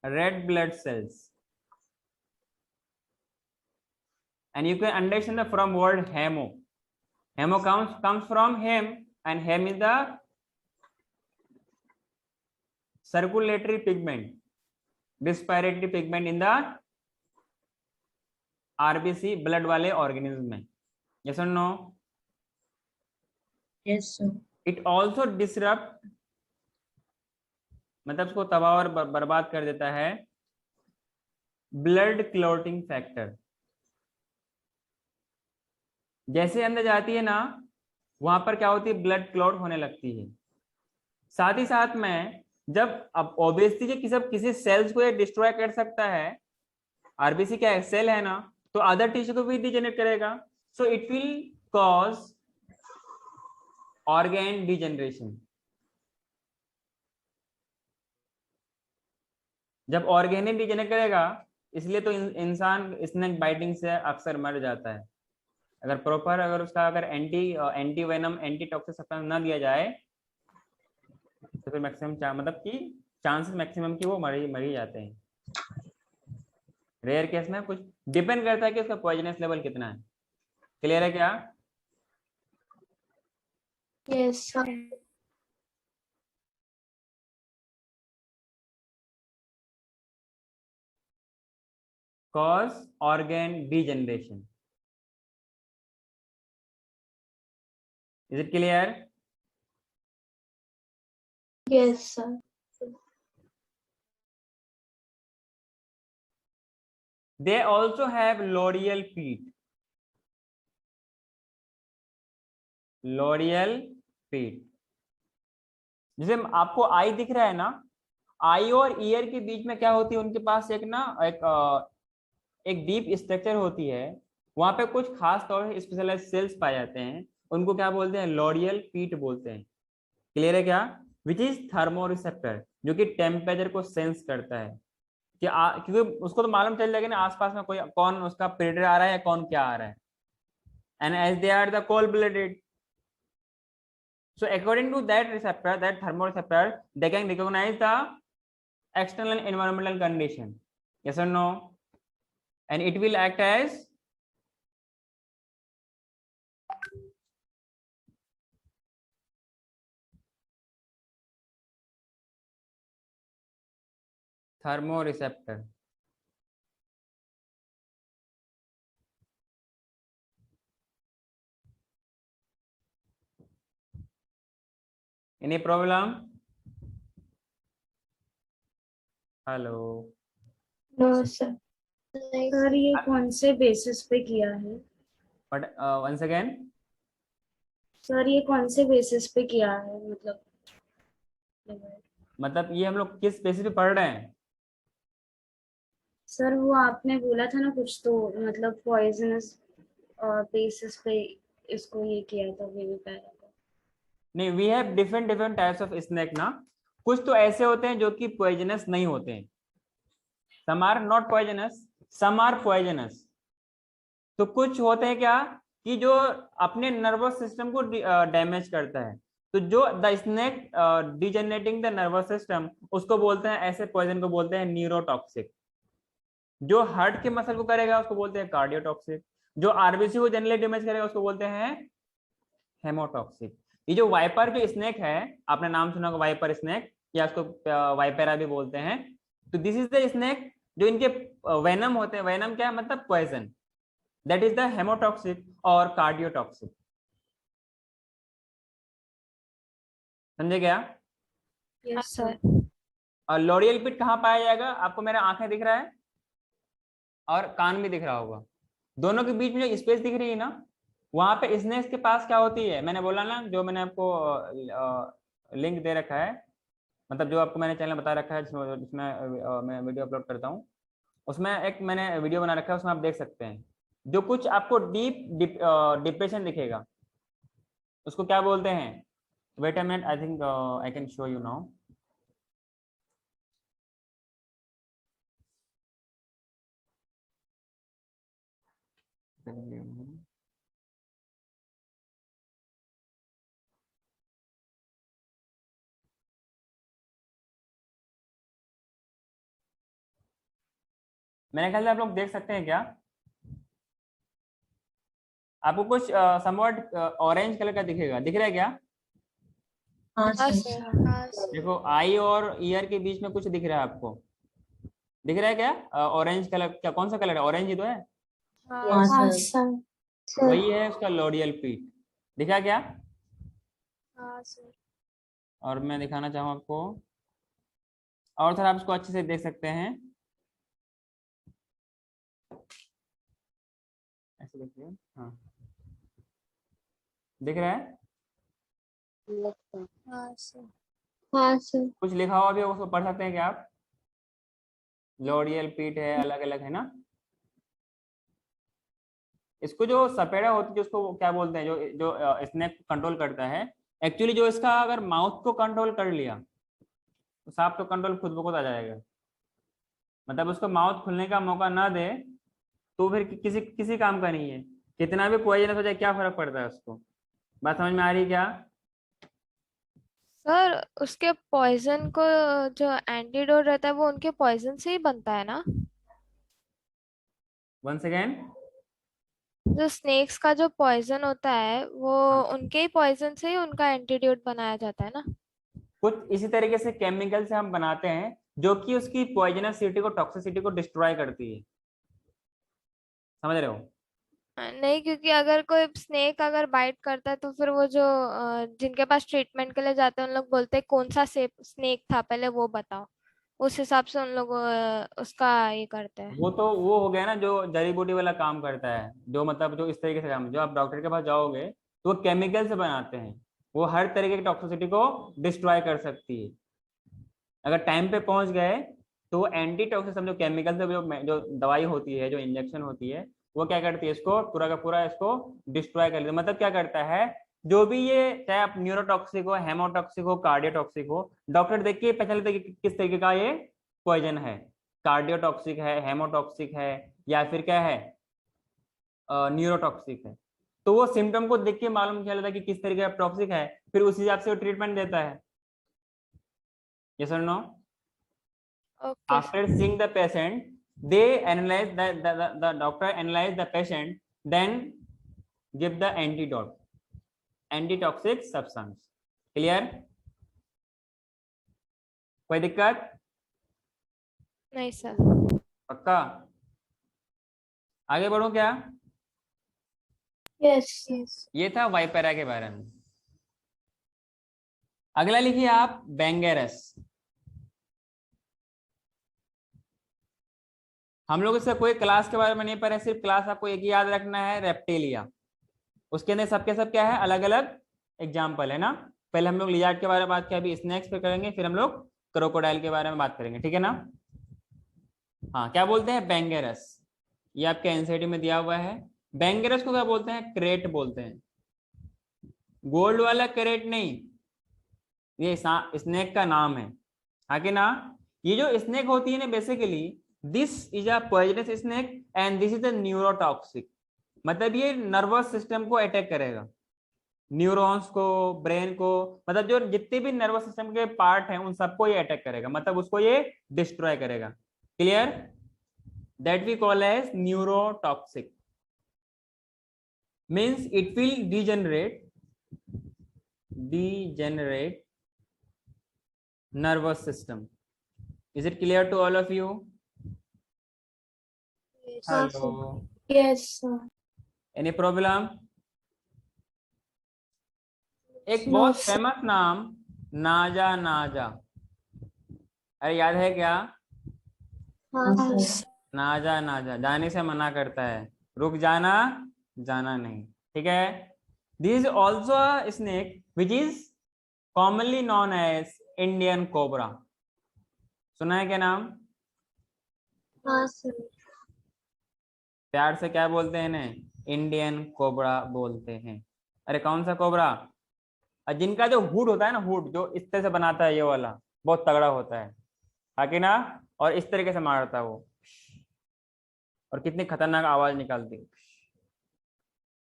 red blood cells, and you can understand the from word hemo. Hemo comes from hem, and hem is the circulatory pigment, respiratory pigment in the RBC blood वाले organism में. Yes or no? Yes, sir. It also disrupt, मतलब उसको तबाह और बर्बाद कर देता है, ब्लड क्लॉटिंग फैक्टर. जैसे अंदर जाती है ना, वहां पर क्या होती है, ब्लड क्लॉट होने लगती है. साथ ही साथ में जब अब ऑब्वियसली किसी सेल्स को ये डिस्ट्रॉय कर सकता है, आरबीसी क्या सेल है ना, तो अदर टिश्यू को भी डिजेनरेट करेगा. So it will cause organ degeneration. जब ऑर्गेनिक डिजेनरेट करेगा, इसलिए तो इंसान स्नेक बाइटिंग से अक्सर मर जाता है. अगर प्रॉपर उसका anti venom anti toxic supply ना दिया जाए तो फिर मैक्सिमम मतलब कि चांसेस मैक्सिमम कि वो मर ही जाते हैं. रेयर केस में कुछ डिपेंड करता है कि उसका पॉइजनस लेवल कितना है. क्लियर है क्या? Yes sir. Cause organ degeneration. Is it clear? Yes sir. They also have loreal peat. Loreal peat. जैसे आपको आई दिख रहा है ना, आई और ईयर के बीच में क्या होती है, उनके पास एक डीप स्ट्रक्चर होती है. वहां पे कुछ खास तौर से स्पेशलाइज सेल्स पाए जाते हैं, उनको क्या बोलते हैं, लोरियल पीट बोलते हैं. क्लियर है क्या? विच इज थर्मोरिसेप्टर, जो कि टेम्परेचर को सेंस करता है कि क्योंकि उसको तो मालूम चल जाएगा ना आसपास में कौन उसका प्रेडेटर आ रहा है या कौन क्या आ रहा है. And as they are the cold blooded, so according to that receptor, that thermoreceptor, they can recognize the external environmental condition. Yes or no? And it will act as thermoreceptor. Any problem? Hello. No sir. Sir ये कौन से basis पे किया है? But once again, sir ये कौन से basis पे किया है, मतलब ये हम लोग किस बेसिस पे पढ़ रहे हैं? सर वो आपने बोला था ना कुछ, तो मतलब पॉइजनस बेसिस पे इसको ये किया था विविपेरा को. नहीं, we have different types of snake ना. कुछ तो ऐसे होते हैं जो कि पॉइजनस नहीं होते हैं. Some are not poisonous, some are poisonous. तो कुछ होते हैं क्या कि जो अपने नर्वस सिस्टम को डैमेज करता है. तो जो the snake degenerating the nervous system, उसको बोलते हैं, ऐसे पॉइजन को बोलते हैं न्यूरोटॉक्सिक. जो हार्ट के मसल को करेगा उसको बोलते हैं कार्डियोटॉक्सिक. जो आरबीसी को जनरली डैमेज करेगा उसको बोलते हैं हेमोटॉक्सिक. ये जो वाइपर के स्नेक है, आपने नाम सुना होगा वाइपर स्नेक, या उसको वाइपेरा भी बोलते हैं. तो दिस इज द स्नेक जो इनके वेनम होते हैं. वेनम क्या है, मतलब poison. That is the hemotoxic और कार्डियोटॉक्सिक. समझे क्या? Yes sir. और लोरियल पिट कहाँ पाया जाएगा? आपको मेरा आंखें दिख रहा है और कान भी दिख रहा होगा. दोनों के बीच में जो स्पेस दिख रही है ना, वहां पे स्नेक्स के पास क्या होती है, मैंने बोला ना, जो मैंने आपको लिंक दे रखा है, मतलब जो आपको मैंने चैनल बता रखा है जिसमें मैं वीडियो अपलोड करता हूँ, उसमें एक मैंने वीडियो बना रखा है, उसमें आप देख सकते हैं. जो कुछ आपको डीप डिप्रेशन दिखेगा उसको क्या बोलते हैं, Wait a minute, I think I can show you now. मेरे ख्याल से आप लोग देख सकते हैं क्या? आपको कुछ समवट ऑरेंज कलर का दिखेगा, दिख रहा है क्या? हाँ सर। हाँ सर। देखो आई और ईयर के बीच में कुछ दिख रहा है आपको, दिख रहा है क्या? ऑरेंज कलर, क्या कौन सा कलर है? ऑरेंज ही तो है। हाँ सर। वही है उसका लॉरियल पीट, दिखा क्या? हाँ सर। और मैं दिखाना चाहूँ आपको, और थोड़ा आप इसको अच्छे से देख सकते हैं, ऐसे देखिए। हाँ, दिख रहा है? हाँ सर। हाँ सर। कुछ लिखा हुआ भी है, उसको पढ़ सकते हैं क्या आप? लॉरियल पीट है, अलग अलग है ना। इसको जो सपेड़ा होती है, जिसको वो क्या बोलते हैं, जो जो स्नेक कंट्रोल करता है, एक्चुअली जो इसका अगर माउथ को कंट्रोल कर लिया तो सांप तो कंट्रोल खुद ब खुद आ जाएगा। मतलब उसको माउथ खुलने का मौका ना दे तो फिर किसी किसी काम का नहीं है, कितना भी पॉइजनस हो जाए क्या फर्क पड़ता है उसको। बात समझ में आ रही है क्या? सर उसके पॉइजन को जो एंटीडोट रहता है वो उनके पॉइजन से ही बनता है ना? Once again. जो स्नेक्स का जो पॉइजन होता है वो उनके ही पॉइजन से ही उनका एंटीडोट बनाया जाता है ना? कुछ इसी तरीके से केमिकल से हम बनाते हैं जो कि उसकी पॉइजनसिटी को, टॉक्सिसिटी को डिस्ट्रॉय करती है। समझ रहे हो? नहीं, क्योंकि अगर कोई स्नेक अगर बाइट करता है तो फिर वो जो जिनके पास ट्रीटमेंट के लिए जाते हैं उन लोग बोलते हैं कौन सा स्नेक था पहले वो बताओ, उस हिसाब से उन लोग उसका ये करते हैं। वो तो वो हो गया ना जो जड़ी बूटी वाला काम करता है, जो मतलब जो इस तरीके से काम, जो आप डॉक्टर के पास जाओगे तो वो केमिकल से बनाते हैं, वो हर तरीके की टॉक्सिसिटी को डिस्ट्रॉय कर सकती है। अगर टाइम पे पहुंच गए तो वो एंटी टॉक्सिक समझो, केमिकल से जो दवाई होती है, जो इंजेक्शन होती है, वो क्या करती है, इसको पूरा का पूरा इसको डिस्ट्रॉय कर लेती है। मतलब क्या करता है, जो भी ये चाहे आप न्यूरोटॉक्सिक हो, हेमोटॉक्सिक हो, कार्डियोटॉक्सिक हो, डॉक्टर देख के पहचान लेते हैं कि किस तरीके का ये पॉइजन है। कार्डियोटॉक्सिक है, हेमोटॉक्सिक है, या फिर क्या है, न्यूरोटॉक्सिक है। तो वो सिम्टम को देख के मालूम किया जाता है कि किस तरीके का टॉक्सिक है, फिर उस हिसाब से वो ट्रीटमेंट देता है। यस और no? Okay After seeing the patient, they analyze the doctor analyze the patient, then give the antidote, antitoxic substance. Clear? कोई दिक्कत? नहीं सर। पक्का? आगे बढ़ो क्या? Yes yes. ये था वाइपेरा के बारे में। अगला लिखिए आप, बेंगेरस। हम लोग इसका कोई क्लास के बारे में नहीं पढ़े, सिर्फ क्लास आपको एक ही याद रखना है, रेप्टिलिया। उसके अंदर सबके सब क्या है, अलग अलग एग्जाम्पल है ना। पहले हम लोग लिजार्ड के बारे में बात किया, अभी स्नेक्स पे करेंगे, फिर हम लोग क्रोकोडाइल के बारे में बात करेंगे, ठीक है ना। हाँ, क्या बोलते हैं, बेंगेरस। ये आपके एनसीईआरटी में दिया हुआ है। बेंगेरस को क्या बोलते हैं, क्रेट बोलते हैं। गोल्ड वाला क्रेट नहीं, ये स्नेक का नाम है, हाँ कि ना। ये जो स्नेक होती है ना, basically this is a poisonous snake and this is a neurotoxic. मतलब ये नर्वस सिस्टम को अटैक करेगा, न्यूरॉन्स को, ब्रेन को, मतलब जो जितने भी नर्वस सिस्टम के पार्ट हैं उन सबको ये अटैक करेगा, मतलब उसको ये डिस्ट्रॉय करेगा। Clear? That we call as neurotoxic. Means it will degenerate nervous system. Is it clear to all of you? Hello? Yes sir. Any problem? एक नो बहुत सर। फेमस नाम, नाजा नाजा। अरे याद है क्या? हाँ सर। नाजा नाजा, जाने से मना करता है, रुक जाना, जाना नहीं, ठीक है। This is also a snake which is commonly known as Indian cobra. सुना है क्या नाम? हाँ सर। प्यार से क्या बोलते हैं इन्हें? इंडियन कोबरा बोलते हैं। अरे कौन सा कोबरा? और जिनका जो हुड होता है ना, हुड जो इस तरह से बनाता है, ये वाला बहुत तगड़ा होता है, कि ना, और इस तरीके से मारता है वो, और कितनी खतरनाक आवाज निकालती है।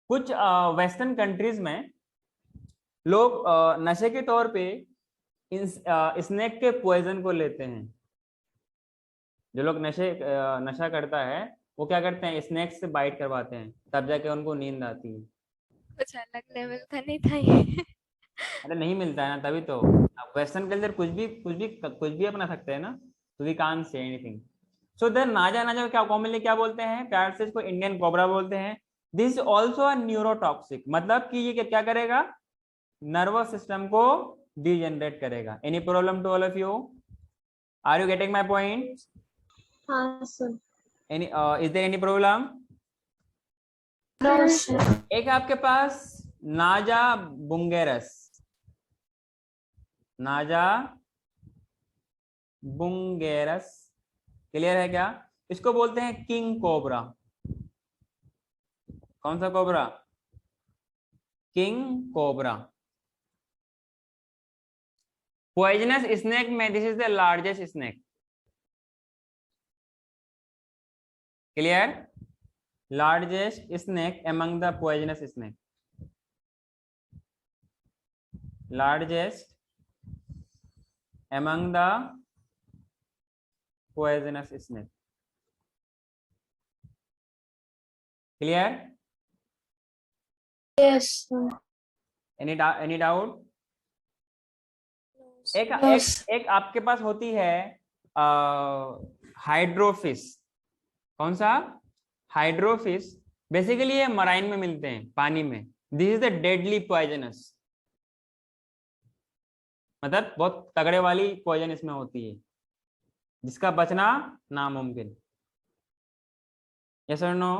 कुछ वेस्टर्न कंट्रीज में लोग नशे के तौर पे स्नेक के पॉइजन को लेते हैं। जो लोग नशा करता है वो क्या करते हैं, स्नेक से बाइट करवाते हैं, तब जाके उनको नींद आती है। कुछ अलग लेवल का नहीं था ये। अरे नहीं मिलता है ना, तभी तो। वेस्टर्न कल्चर कुछ भी अपना सकते हैं ना, तो we can't say anything. So then Naja naja क्या कॉमनली क्या बोलते हैं, प्यार से इसको इंडियन कोबरा बोलते हैं। दिस ऑल्सो अ न्यूरोटॉक्सिक, मतलब कि ये क्या करेगा, नर्वस सिस्टम को डिजेनरेट करेगा। Any problem to all of you? Are you getting my point? हाँ sir. Any is there any problem? No sir. एक आपके पास नाजा बुंगेरस, नाजा बुंगेरस, क्लियर है क्या? इसको बोलते हैं किंग कोबरा। कौन सा cobra? King cobra. Poisonous snake में this is the largest snake, clear? Largest snake among the poisonous snake, largest among the poisonous snake, clear? Yes sir. any doubt? एक यस। एक आपके पास होती है हाइड्रोफिश। कौन सा? हाइड्रोफिश। बेसिकली ये marine में मिलते हैं, पानी में। This is the deadly poisonous, मतलब बहुत तगड़े वाली पॉइजन इसमें होती है, जिसका बचना नामुमकिन। यस और नो?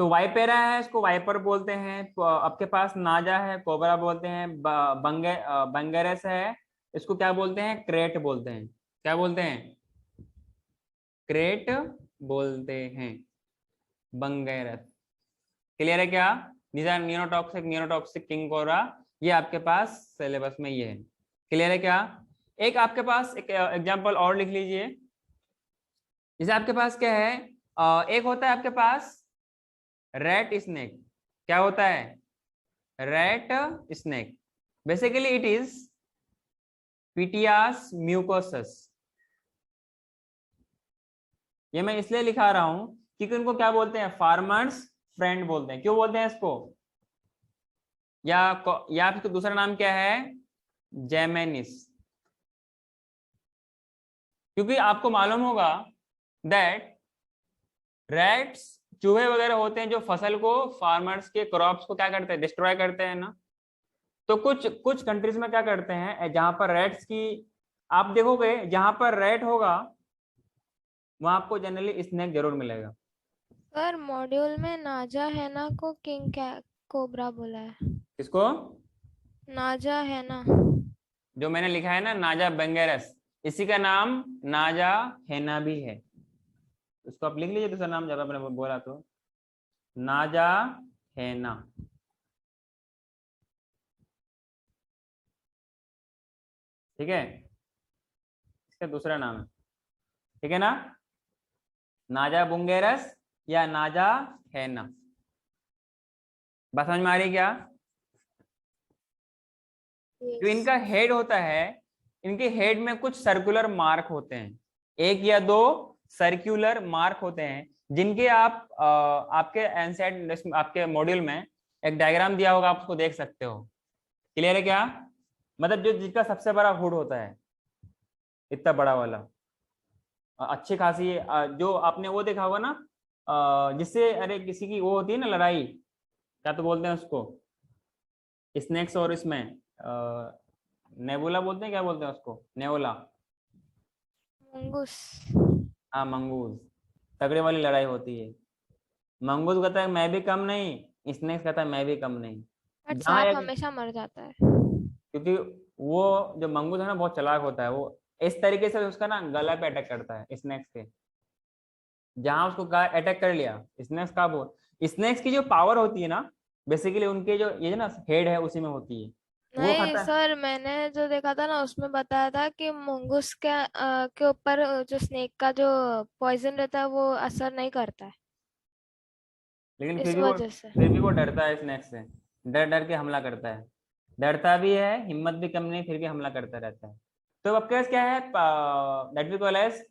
तो वाइपेरा है, इसको वाइपर बोलते हैं। तो आपके पास नाजा है, कोबरा बोलते हैं। बंगेरस है, इसको क्या बोलते हैं, क्रेट बोलते हैं। क्या बोलते हैं? क्रेट बोलते हैं, बंगेरस। क्लियर है क्या? These are neurotoxic, neurotoxic king cobra, ये आपके पास सिलेबस में ये है। क्लियर है क्या? एक आपके पास एक एग्जांपल और लिख लीजिए। जैसे आपके पास क्या है, एक होता है आपके पास रेट स्नेक। क्या होता है? Rat snake. Basically it is ptyas mucosus. ये मैं इसलिए लिखा रहा हूं क्योंकि उनको क्या बोलते हैं, फार्मर्स फ्रेंड बोलते हैं। क्यों बोलते हैं इसको? या इसका दूसरा नाम क्या है, जेमेनिस। क्योंकि आपको मालूम होगा दैट रैट्स, चूहे वगैरह होते हैं जो फसल को, फार्मर्स के क्रॉप्स को क्या करते हैं, डिस्ट्रॉय करते हैं ना। तो कुछ कुछ कंट्रीज में क्या करते हैं, जहां पर रैट्स की, आप देखोगे जहां पर रैट होगा वहां आपको जनरली स्नेक जरूर मिलेगा। सर मॉड्यूल में नाजा है ना को किंग कोबरा बोला है। किसको? नाजा है ना। जो मैंने लिखा है ना, नाजा बंगेरस, इसी का नाम नाजा हेना भी है। उसको आप लिख लीजिए दूसरा नाम, जब आपने बोला तो, नाजा हेना। ठीक है, इसका दूसरा नाम है, ठीक है ना, नाजा बुंगेरस या नाजा हेना। बात समझ में आ रही है क्या? जो इनका हेड होता है, इनके हेड में कुछ सर्कुलर मार्क होते हैं, एक या दो सर्कुलर मार्क होते हैं, जिनके आप आपके एनसेट, आपके मॉड्यूल में एक डायग्राम दिया होगा, आप उसको देख सकते हो। क्लियर है क्या? मतलब जो जिसका सबसे बड़ा हुड होता है, इतना बड़ा वाला, अच्छी खासी, जो आपने वो देखा होगा ना, जिससे अरे किसी की वो होती है ना लड़ाई, क्या तो बोलते हैं उसको, स्नेक्स और इसमें नेबुला बोलते हैं, क्या बोलते हैं उसको, नेवला। मंगूस। हाँ मंगूज, तगड़े वाली लड़ाई होती है। मंगूज कहता है मैं भी कम नहीं, स्नेक्स कहता है मैं भी कम नहीं। बट जहाँ सांप एक, हमेशा मर जाता है। क्योंकि वो जो मंगूज है ना बहुत चालाक होता है, वो इस तरीके से उसका ना गला पे अटैक करता है स्नेक्स के। जहां उसको अटैक कर लिया, स्नेक्स का बोल, स्नेक्स की जो पावर होती है ना, बेसिकली उनके जो ये ना हेड है उसी में होती है, वो नहीं खाता। सर, मैंने जो देखा था ना उसमें बताया था कि मुंगूस के ऊपर जो स्नेक का जो पॉइजन रहता है वो असर नहीं करता है, लेकिन इस वजह से। फिर भी वो डरता है स्नेक्स से, डर डर के हमला करता है, डरता भी है, हिम्मत भी कम नहीं, फिर भी हमला करता रहता है। तो अब केस क्या है, दैट वी कॉल एज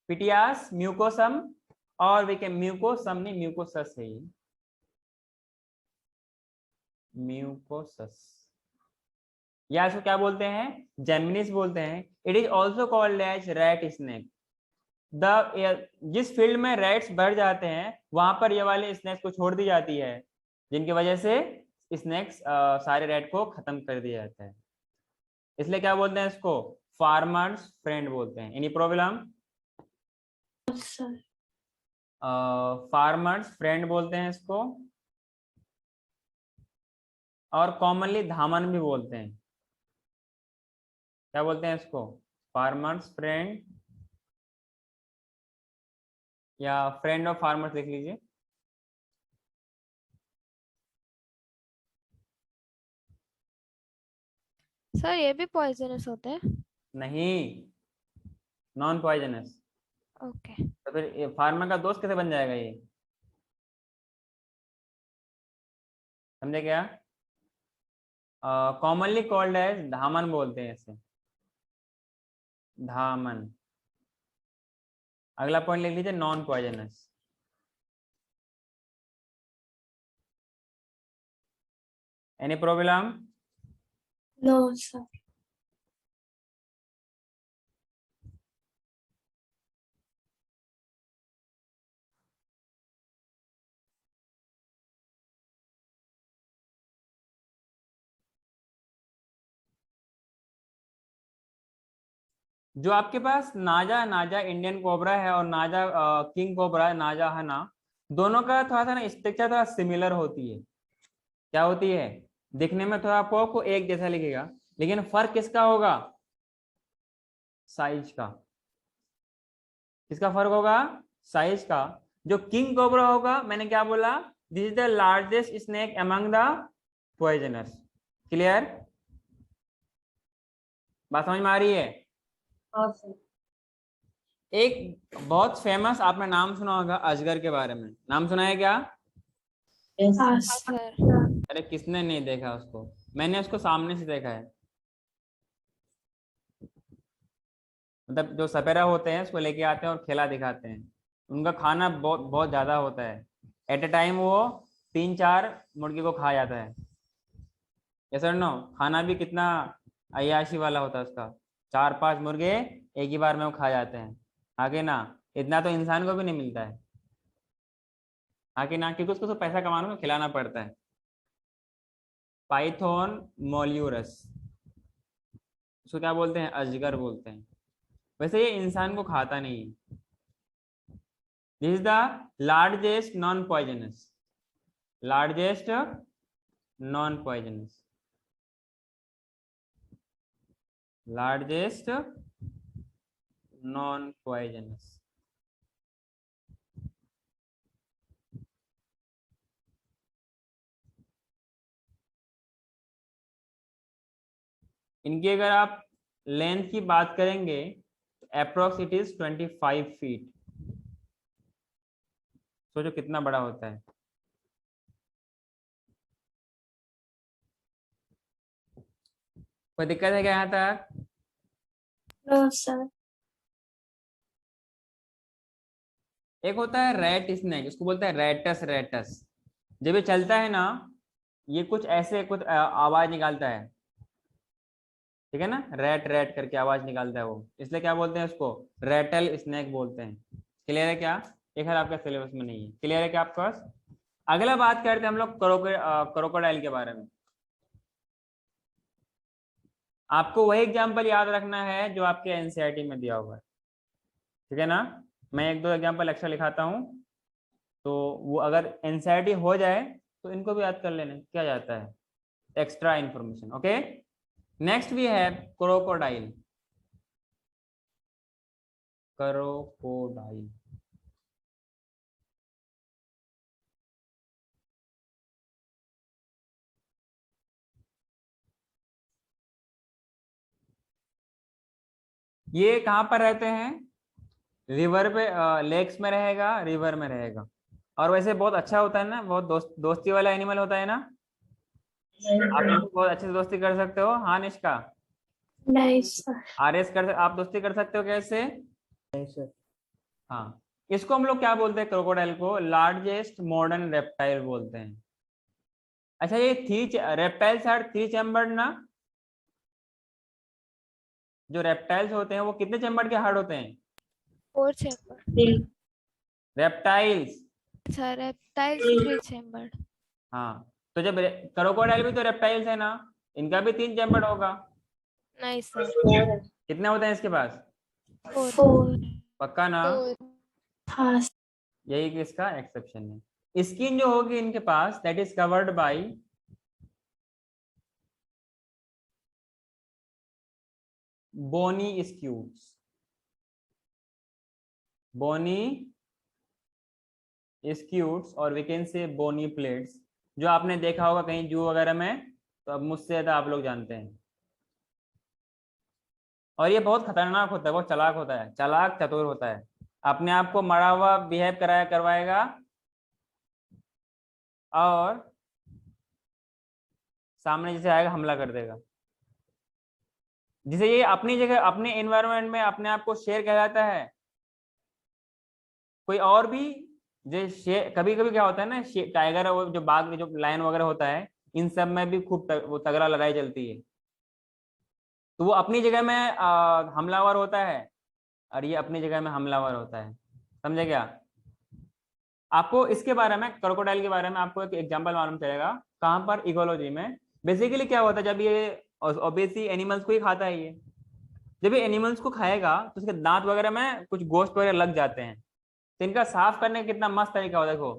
पिटियास म्यूकोसम, और वी कैन म्यूकोसम नहीं, म्यूकोसस है ये, म्यूकोसस, या इसको क्या बोलते हैं, जेमिनिस बोलते हैं। It is also called as rat snake. जिस फील्ड में रैट्स बढ़ जाते हैं वहां पर ये वाले स्नेक्स को छोड़ दी जाती है, जिनकी वजह से स्नेक्स सारे रैट को खत्म कर दिया जाता है। इसलिए क्या बोलते हैं इसको, फार्मर्स फ्रेंड बोलते हैं। Any problem? Sir farmers friend बोलते हैं इसको, और कॉमनली धामन भी बोलते हैं। क्या बोलते हैं इसको, फार्मर्स फ्रेंड, या फ्रेंड ऑफ फार्मर्स लिख लीजिए। सर ये भी पॉइजनस होते हैं? नहीं, नॉन पॉइजनस। ओके। तो फिर फार्मर का दोस्त कैसे बन जाएगा ये, समझे क्या? कॉमनली कॉल्ड एज धामन बोलते हैं इसे, धामन। अगला पॉइंट लिख लीजिए, non poisonous. Any problem? No sir. जो आपके पास नाजा, नाजा इंडियन कोबरा है, और नाजा किंग कोबरा है, नाजा हना, दोनों का थोड़ा सा ना स्ट्रक्चर थोड़ा सिमिलर होती है। क्या होती है, दिखने में थोड़ा आपको एक जैसा लिखेगा, लेकिन फर्क किसका होगा, साइज का। किसका फर्क होगा, साइज का। जो किंग कोबरा होगा, मैंने क्या बोला, this is the largest snake among the poisonous. Clear? बात समझ में आ रही है? हाँ सर। एक बहुत फेमस, आपने नाम सुना होगा अजगर के बारे में, नाम सुना है क्या? हाँ हाँ सर। सर। अरे किसने नहीं देखा उसको, मैंने उसको सामने से देखा है। मतलब जो सपेरा होते हैं उसको लेके आते हैं और खेला दिखाते हैं। उनका खाना बहुत बहुत ज्यादा होता है, एट ए टाइम वो 3-4 मुर्गी को खा जाता है। यस और नो? खाना भी कितना अय्याशी वाला होता है उसका, 4-5 मुर्गे एक ही बार में वो खा जाते हैं। आगे ना, इतना तो इंसान को भी नहीं मिलता है, आगे ना, क्योंकि उसको तो पैसा कमाने में खिलाना पड़ता है। पाइथन मोल्यूरस, उसको क्या बोलते हैं, अजगर बोलते हैं। वैसे ये इंसान को खाता नहीं है। This is the largest non poisonous, largest non poisonous, largest non poisonous. इनकी अगर आप लेंथ की बात करेंगे तो अप्रोक्स इट इज 25 फीट। सोचो कितना बड़ा होता है। कोई दिक्कत है क्या यहाँ तक? No sir. एक होता है रेट स्नेक, इसको बोलते हैं रेटस, रेटस। जब ये चलता है ना, ये कुछ ऐसे कुछ आवाज निकालता है, ठीक है ना, रैट रैट करके आवाज निकालता है वो, इसलिए क्या बोलते हैं उसको, रेटल स्नेक बोलते हैं। क्लियर है क्या? एक है आपके सिलेबस में नहीं है, क्लियर है क्या आपके पास? अगला बात करते हैं हम लोग क्रोकोडाइल के बारे में। आपको वही एग्जाम्पल याद रखना है जो आपके एनसीईआरटी में दिया हुआ है, ठीक है ना? मैं 1-2 एग्जाम्पल एक्स्ट्रा लिखाता हूँ, तो वो अगर एनसीईआरटी हो जाए तो इनको भी याद कर लेने, क्या जाता है, extra information. Okay, next we have crocodile. Crocodile, ये कहाँ पर रहते हैं? रिवर पे, लेक्स में रहेगा, रिवर में रहेगा। और वैसे बहुत अच्छा होता है ना, बहुत दोस्ती वाला एनिमल होता है ना। आप इनसे बहुत अच्छे से दोस्ती कर सकते हो। हाँ निष्का, नहीं सर। आरएस कर, आप दोस्ती कर सकते हो कैसे? नहीं सर। हाँ, इसको हम लोग क्या बोलते हैं? क्रोकोडाइल को लार्जेस्ट मॉडर्न रेप्टाइल बोलते हैं। अच्छा, ये three reptiles are three chambered ना? जो रेप्टाइल्स होते हैं वो कितने चैम्बर्ड के हार्ट होते हैं? 4 चैम्बर। रेप्टाइल्स। अच्छा, रेप्टाइल्स 3 चैम्बर। हाँ, तो जब क्रोकोडाइल भी तो रेप्टाइल्स है ना, इनका भी 3 चैम्बर्ड होगा। नहीं सर, कितने होते हैं इसके पास? 4। 4। पक्का ना? हाँ यही कि इसका एक्सेप्शन है। स्किन जो होगी इनके पास, that is covered by bony scutes. Bony scutes और we can say bony plates, जो आपने देखा होगा कहीं जू वगैरह में, तो अब मुझसे ज्यादा आप लोग जानते हैं। और ये बहुत खतरनाक होता है, बहुत चालाक होता है, चालाक चतुर होता है। अपने आप को मरा हुआ बिहेव कराया करवाएगा और सामने जैसे आएगा हमला कर देगा। जिसे ये अपनी जगह अपने एनवायरनमेंट में अपने आप को शेर कहलाता है। कोई और भी जैसे शेर, कभी कभी क्या होता है ना, टाइगर और जो बाघ, जो लायन वगैरह होता है, इन सब में भी खूब वो तगड़ा लड़ाई चलती है। तो वो अपनी जगह में हमलावर होता है और ये अपनी जगह में हमलावर होता है। समझे क्या? आपको इसके बारे में, क्रोकोडाइल के बारे में आपको एक एग्जांपल मालूम चलेगा कहाँ पर? इकोलॉजी में। बेसिकली क्या होता है, जब ये ऑब्वियसली एनिमल्स को ही खाता है, ये जब ये एनिमल्स को खाएगा तो उसके दांत वगैरह में कुछ गोश्त वगैरह लग जाते हैं। तो इनका साफ करने का कितना मस्त तरीका होता है। देखो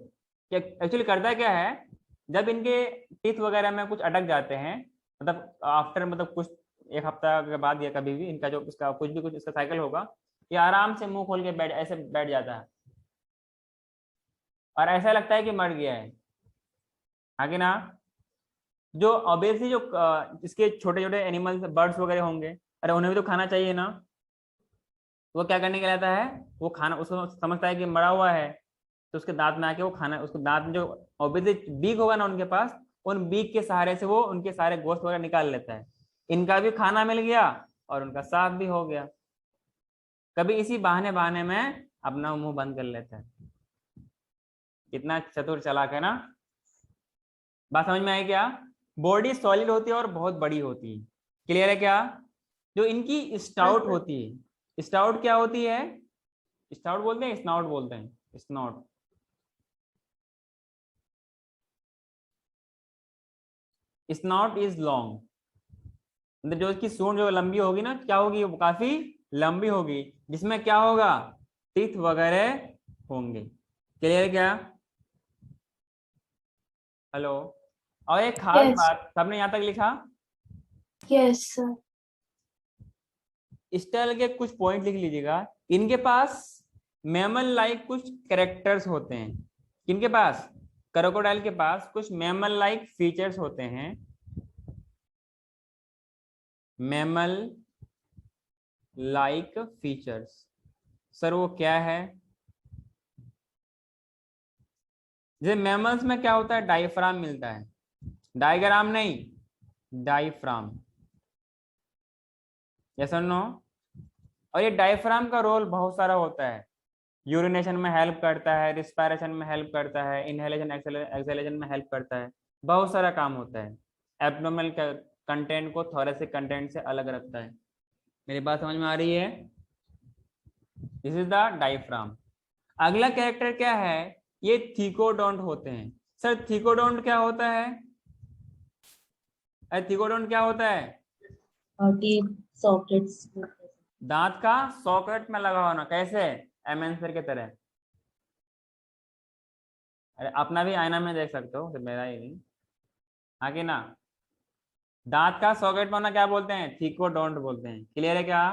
कि एक्चुअली करता क्या है, जब इनके टीथ वगैरह में कुछ अटक जाते हैं, मतलब आफ्टर, मतलब कुछ एक हफ्ता के बाद या कभी भी इनका जो इसका कुछ भी कुछ इसका साइकिल होगा, ये आराम से मुंह खोल के बैठ, ऐसे बैठ जाता है और ऐसा लगता है कि मर गया है। आगे ना, जो ऑब्वियसली जो इसके छोटे छोटे एनिमल्स, बर्ड्स वगैरह होंगे, अरे उन्हें भी तो खाना चाहिए ना। वो क्या करने के लिए आता है? वो खाना, उसको समझता है कि मरा हुआ है, तो उसके दांत में आके वो खाना, उसको दांत में जो ऑब्वियसली बीक होगा ना उनके पास, उन बीक के सहारे से वो उनके सारे गोश्त वगैरह निकाल लेता है। इनका भी खाना मिल गया और उनका साफ भी हो गया। कभी इसी बहाने बहाने में अपना मुंह बंद कर लेता है। कितना चतुर चालाक है ना। बात समझ में आई क्या? बॉडी सॉलिड होती है और बहुत बड़ी होती है। क्लियर है क्या? जो इनकी स्टाउट होती है, स्टाउट क्या होती है? स्टाउट बोलते हैं, स्नाउट बोलते हैं, स्नॉट। स्नॉट इज लॉन्ग, मतलब जो इसकी सूंड जो लंबी होगी ना, क्या होगी? वो काफी लंबी होगी, जिसमें क्या होगा? टीथ वगैरह होंगे। क्लियर क्या? हेलो। और एक खास Yes. बात, सबने यहाँ तक लिखा? Yes sir. इस तरह के कुछ पॉइंट लिख लीजिएगा। इनके पास मैमल लाइक कुछ कैरेक्टर्स होते हैं। किनके पास? क्रोकोडाइल के पास कुछ मैमल लाइक फीचर्स होते हैं। मैमल लाइक फीचर्स, सर वो क्या है? जैसे मैमल्स में क्या होता है? डायफ्राम मिलता है, डायग्राम नहीं, डायफ्राम। यस और नो? और ये डायफ्राम का रोल बहुत सारा होता है। यूरिनेशन में हेल्प करता है, रिस्पायरेशन में हेल्प करता है, इनहेलेशन एक्सहेलेशन में हेल्प करता है, बहुत सारा काम होता है। एब्डोमिनल कंटेंट को थोरेसिक कंटेंट से अलग रखता है। मेरी बात समझ में आ रही है? This is the diaphragm. अगला कैरेक्टर क्या है? ये थीकोडोंट होते हैं। सर थीकोडोंट क्या होता है? अरे थीकोडोंट क्या होता है? सॉकेट्स। दांत का सॉकेट में लगा होना। कैसे? एमेंसर के तरह। अरे अपना भी आईना में देख सकते हो, तो मेरा ही नहीं। आगे ना, दांत का सॉकेट में होना क्या बोलते हैं? थीकोडोंट बोलते हैं। क्लियर है क्या?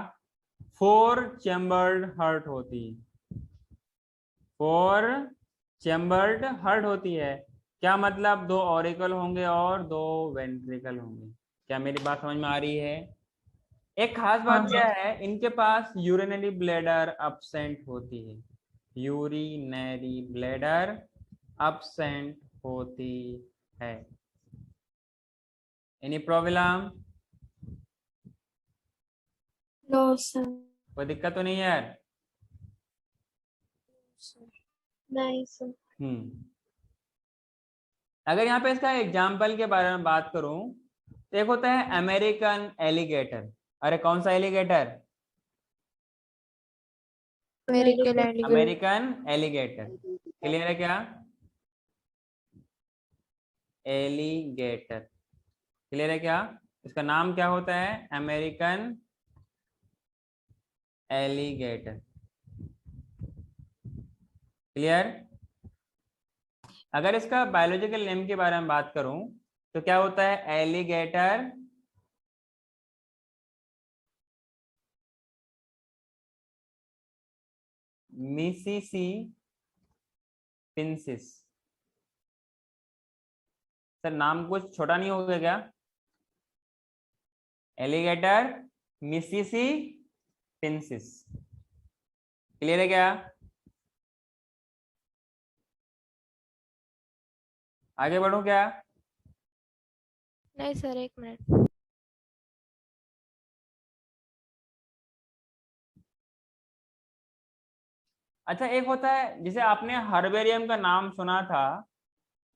4 चैम्बर्ड हार्ट होती है। 4 चैम्बर्ड हार्ट होती है। क्या मतलब? 2 ऑरिकल होंगे और 2 वेंट्रिकल होंगे। क्या मेरी बात समझ में आ रही है? एक खास बात क्या है, इनके पास यूरिनरी ब्लैडर absent होती है, यूरिनरी ब्लैडर absent होती है। Any problem? No, sir. कोई दिक्कत तो नहीं है यार? Nice, sir. अगर यहाँ पे इसका एग्जाम्पल के बारे में बात करूं तो एक होता है अमेरिकन एलिगेटर। अरे कौन सा alligator? American alligator. American alligator. Clear है क्या? एलिगेटर क्लियर है क्या? इसका नाम क्या होता है? American alligator. क्लियर? अगर इसका बायोलॉजिकल नेम के बारे में बात करूं तो क्या होता है? एलिगेटर मिसिसिपिन्सिस। सर नाम कुछ छोटा नहीं हो गया क्या? एलिगेटर मिसिसिपिन्सिस। क्लियर है क्या? आगे बढ़ूं क्या? नहीं सर, एक मिनट। अच्छा, एक होता है जिसे आपने हर्बेरियम का नाम सुना था,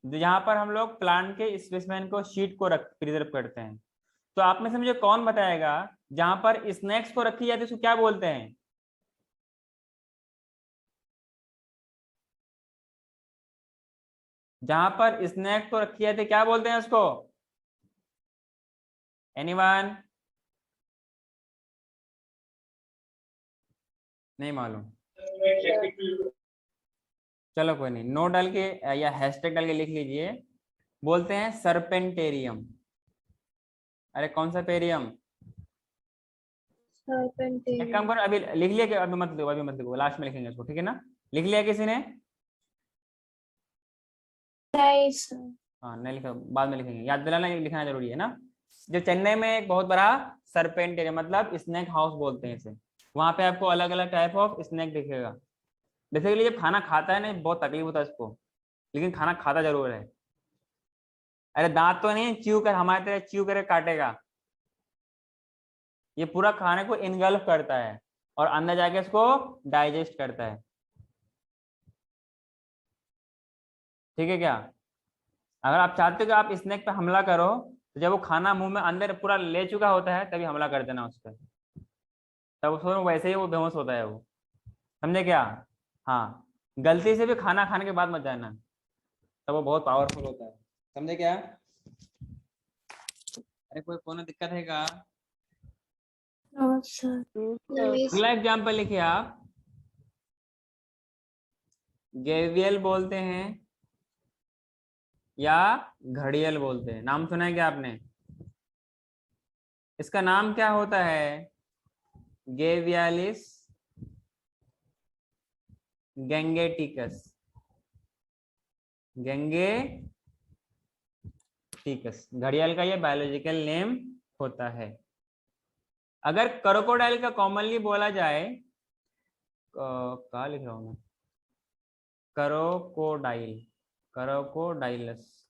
जहां पर हम लोग प्लांट के स्पेसिमेन को शीट को रख प्रिजर्व करते हैं। तो आप में से मुझे कौन बताएगा जहां पर स्नैक्स को रखी जाती है उसको क्या बोलते हैं? जहां पर स्नैक को रखी जाती है क्या बोलते हैं उसको? एनीवन? नहीं मालूम? चलो कोई नहीं, नो डाल के या हैशटैग डाल के लिख लीजिए। बोलते हैं सरपेंटेरियम। अरे कौन सा पेरियम? एक काम करो, अभी लिख लिया कि अभी मत लिखो, अभी मत लिखो, लास्ट में लिखेंगे उसको, ठीक है ना? लिख लिया किसी ने? Nice, sir. हाँ नहीं लिखा, बाद में लिखेंगे, याद दिलाना, ये लिखना जरूरी है ना। जो चेन्नई में एक बहुत बड़ा सरपेंटेरियम मतलब स्नैक हाउस बोलते हैं इसे, वहां पे आपको अलग अलग टाइप ऑफ स्नैक दिखेगा। बेसिकली जब खाना खाता है ना बहुत तकलीफ होता है इसको, लेकिन खाना खाता जरूर है। अरे दांत तो नहीं च्यू कर, हमारे तरह च्यू करे काटेगा, ये पूरा खाने को इनगल्फ करता है और अंदर जाके इसको डाइजेस्ट करता है। ठीक है क्या? अगर आप चाहते हो कि आप स्नैक पे हमला करो तो जब वो खाना मुंह में अंदर पूरा ले चुका होता है तभी हमला कर देना उस पर, तब उसको वैसे ही वो बेहोश होता है वो। समझे क्या? हाँ, गलती से भी खाना खाने के बाद मत जाना, तब वो बहुत पावरफुल होता है। समझे क्या? अरे कोई कोनो दिक्कत है क्या? No, sir. Nice. अगला एग्जाम्पल लिखिए आप। गेवियल बोलते हैं या घड़ियल बोलते हैं, नाम सुना है क्या आपने? इसका नाम क्या होता है? गेवियालिस गैंगेटिकस। गैंगेटिकस घड़ियाल का ये बायोलॉजिकल नेम होता है। अगर क्रोकोडाइल का कॉमनली बोला जाए, कहाँ लिख रहा हूं मैं? क्रोकोडाइल, क्रोकोडाइलस,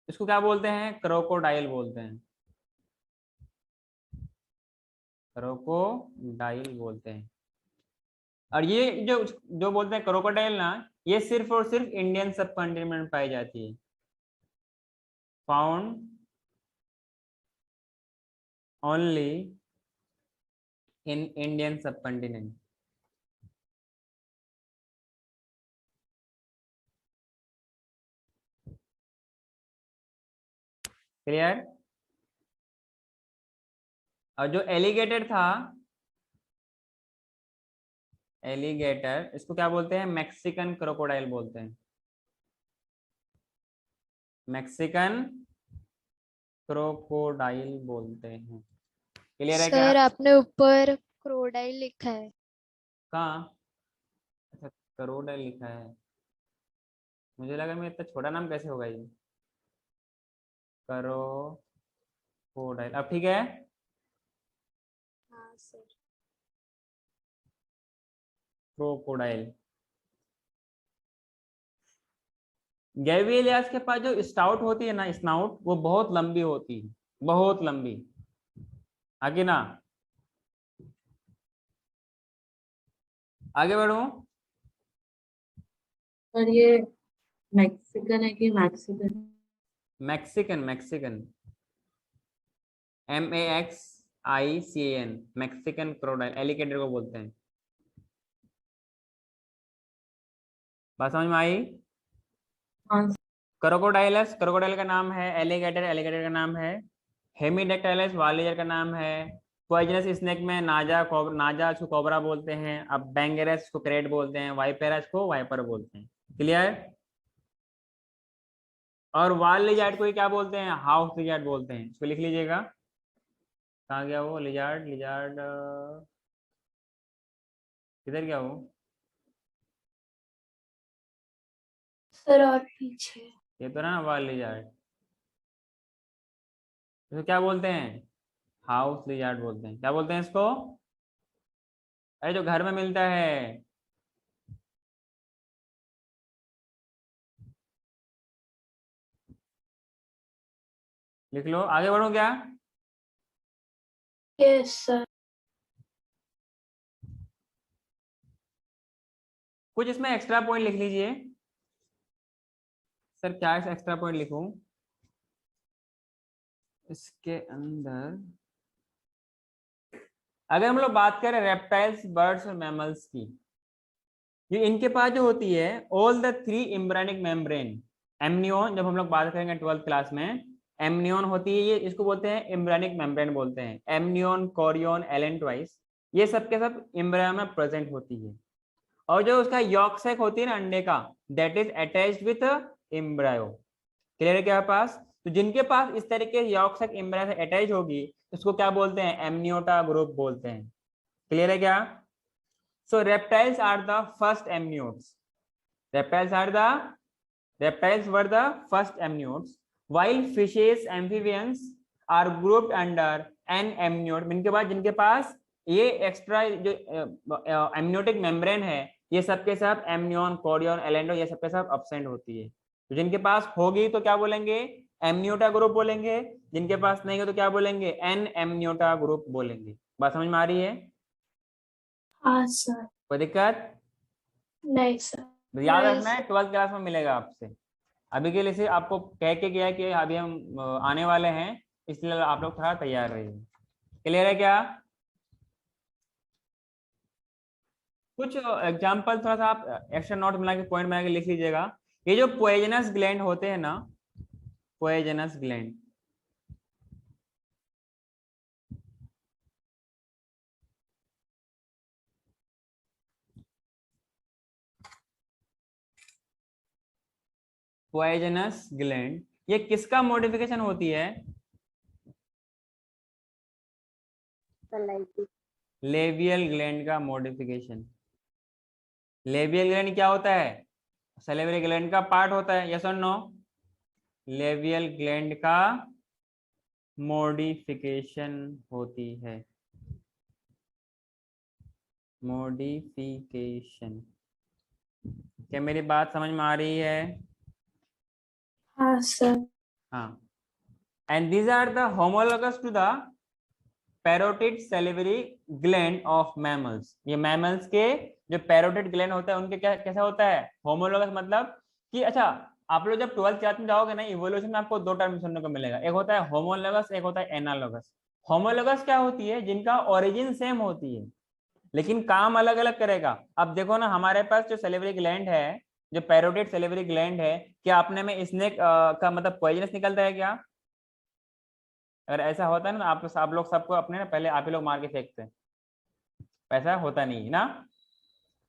इसको क्या बोलते हैं? क्रोकोडाइल बोलते हैं, क्रोकोडाइल बोलते हैं। और ये जो जो बोलते हैं क्रोकोडाइल ना, ये सिर्फ और सिर्फ इंडियन सब कॉन्टिनेंट में पाई जाती है, फाउंड ओनली इन इंडियन सब कॉन्टिनेंट। क्लियर? और जो एलिगेटर था, एलिगेटर इसको क्या बोलते हैं? मैक्सिकन क्रोकोडाइल बोलते हैं, मैक्सिकन क्रोकोडाइल बोलते हैं। क्लियर है क्या? सर आपने ऊपर क्रोकोडाइल लिखा है। कहाँ? अच्छा, क्रोकोडाइल लिखा है, मुझे लगा मैं इतना छोटा नाम कैसे होगा ये। क्रोकोडाइल अब ठीक है। क्रोकोडाइल। गैविलियास के पास जो स्टाउट होती है ना, स्नाउट, वो बहुत लंबी होती है, बहुत लंबी। आगे ना, आगे बढ़ो। और ये मैक्सिकन है कि Mexican? Mexican, Mexican, MAXICAN, Mexican crocodile, alligator को बोलते हैं। बात समझ में आई? हाँ क्रोकोडाइलस, क्रोकोडाइल का नाम है। एलिगेटर, एलिगेटर का नाम है। हेमीडेक्टाइलस, वालियर का नाम है। पॉइजनस स्नेक में नाजा नाजा को कोबरा बोलते हैं। अब बैंगरस को क्रेट बोलते हैं। वाइपेरस को वाइपर बोलते हैं। क्लियर? और वाल लिजार्ड को क्या बोलते हैं? हाउस लिजार्ड बोलते हैं। इसको लिख लीजिएगा। कहाँ गया वो लिजार्ड? लिजार्ड किधर गया वो? सर और पीछे। ये तो ना वाल लिजार्ड। इसको क्या बोलते हैं? हाउस लिजार्ड बोलते हैं। क्या बोलते हैं इसको? अरे जो घर में मिलता है। लिख लो। आगे बढ़ो क्या? Yes sir. कुछ इसमें एक्स्ट्रा पॉइंट लिख लीजिए। सर क्या एक्स्ट्रा पॉइंट लिखूं इसके अंदर? अगर हम लोग बात करें रेप्टाइल्स, बर्ड्स और मैमल्स की, ये इनके पास जो होती है all the three embryonic membrane. Amnion, जब हम लोग बात करेंगे 12th क्लास में, एमनियोन होती है, ये इसको बोलते हैं एम्ब्रायनिक मेम्ब्रेन बोलते हैं। एमनियोन, कोरियोन, एलेंट्राइस, ये सब के सब एम्ब्रायो में प्रेजेंट होती है। और जो उसका यॉर्क सैक होती है ना अंडे का, that is attached with embryo. Clear है क्या पास? तो जिनके पास इस तरीके से यॉर्क सैक एम्ब्रायो से अटैच होगी, उसको क्या बोलते हैं? एमनियोटा ग्रुप बोलते हैं। क्लियर है क्या? So reptiles are the first amniotes. Reptiles were the first amniotes, while fishes, amphibians are grouped under an amniote. इनके बाद जिनके पास ये एक्स्ट्रा जो amniotic membrane है, ये सबके सब एमनियोन, कोरियोन, एलेंडो, ये सबके सब absent होती है। तो जिनके पास होगी तो क्या बोलेंगे? एमनियोटा ग्रुप बोलेंगे। जिनके पास नहीं हो तो क्या बोलेंगे? एन एमनियोटा ग्रुप बोलेंगे। बात समझ में आ रही है? हाँ सर। कोई दिक्कत? नहीं सर। तो याद नहीं रखना है, 12th क्लास में मिलेगा आपसे। अभी के लिए सिर्फ आपको कह के गया कि अभी हम आने वाले हैं, इसलिए आप लोग थोड़ा तैयार रहिए। क्लियर है क्या? कुछ एग्जांपल थोड़ा सा आप एक्स्ट्रा नोट मिला के पॉइंट बना के लिख लीजिएगा। ये जो पोइजनस ग्लैंड होते हैं ना, पोइजनस ग्लैंड, पोइजनस ग्लैंड, ये किसका मॉडिफिकेशन होती है? लेबियल ग्लैंड का मॉडिफिकेशन। लेबियल ग्लैंड क्या होता है? सैलिवरी ग्लैंड का पार्ट होता है। यस और नो? लेबियल ग्लैंड का मॉडिफिकेशन होती है। मॉडिफिकेशन। क्या मेरी बात समझ में आ रही है? हाँ सर। हाँ। And these are the homologous to the parotid salivary gland of mammals. ये मैमल्स के जो पैरोटिड ग्लैंड होता है उनके क्या कैसा होता है? होमोलोगस। मतलब कि अच्छा, आप लोग जब 12th क्लास में जाओगे ना, इवोल्यूशन में आपको दो टर्म सुनने को मिलेगा। एक होता है होमोलोगस, एक होता है एनालोगस। होमोलोगस क्या होती है? जिनका ओरिजिन सेम होती है लेकिन काम अलग अलग करेगा। अब देखो ना, हमारे पास जो सैलिवरी ग्लैंड है, जो पैरोटिड सैलिवरी ग्लैंड है, क्या अपने में स्नेक का मतलब पॉइजनस निकलता है क्या? अगर ऐसा होता है ना, आप लोग सबको अपने ना पहले आप ही लोग मार के फेंकते हैं। ऐसा होता नहीं है ना।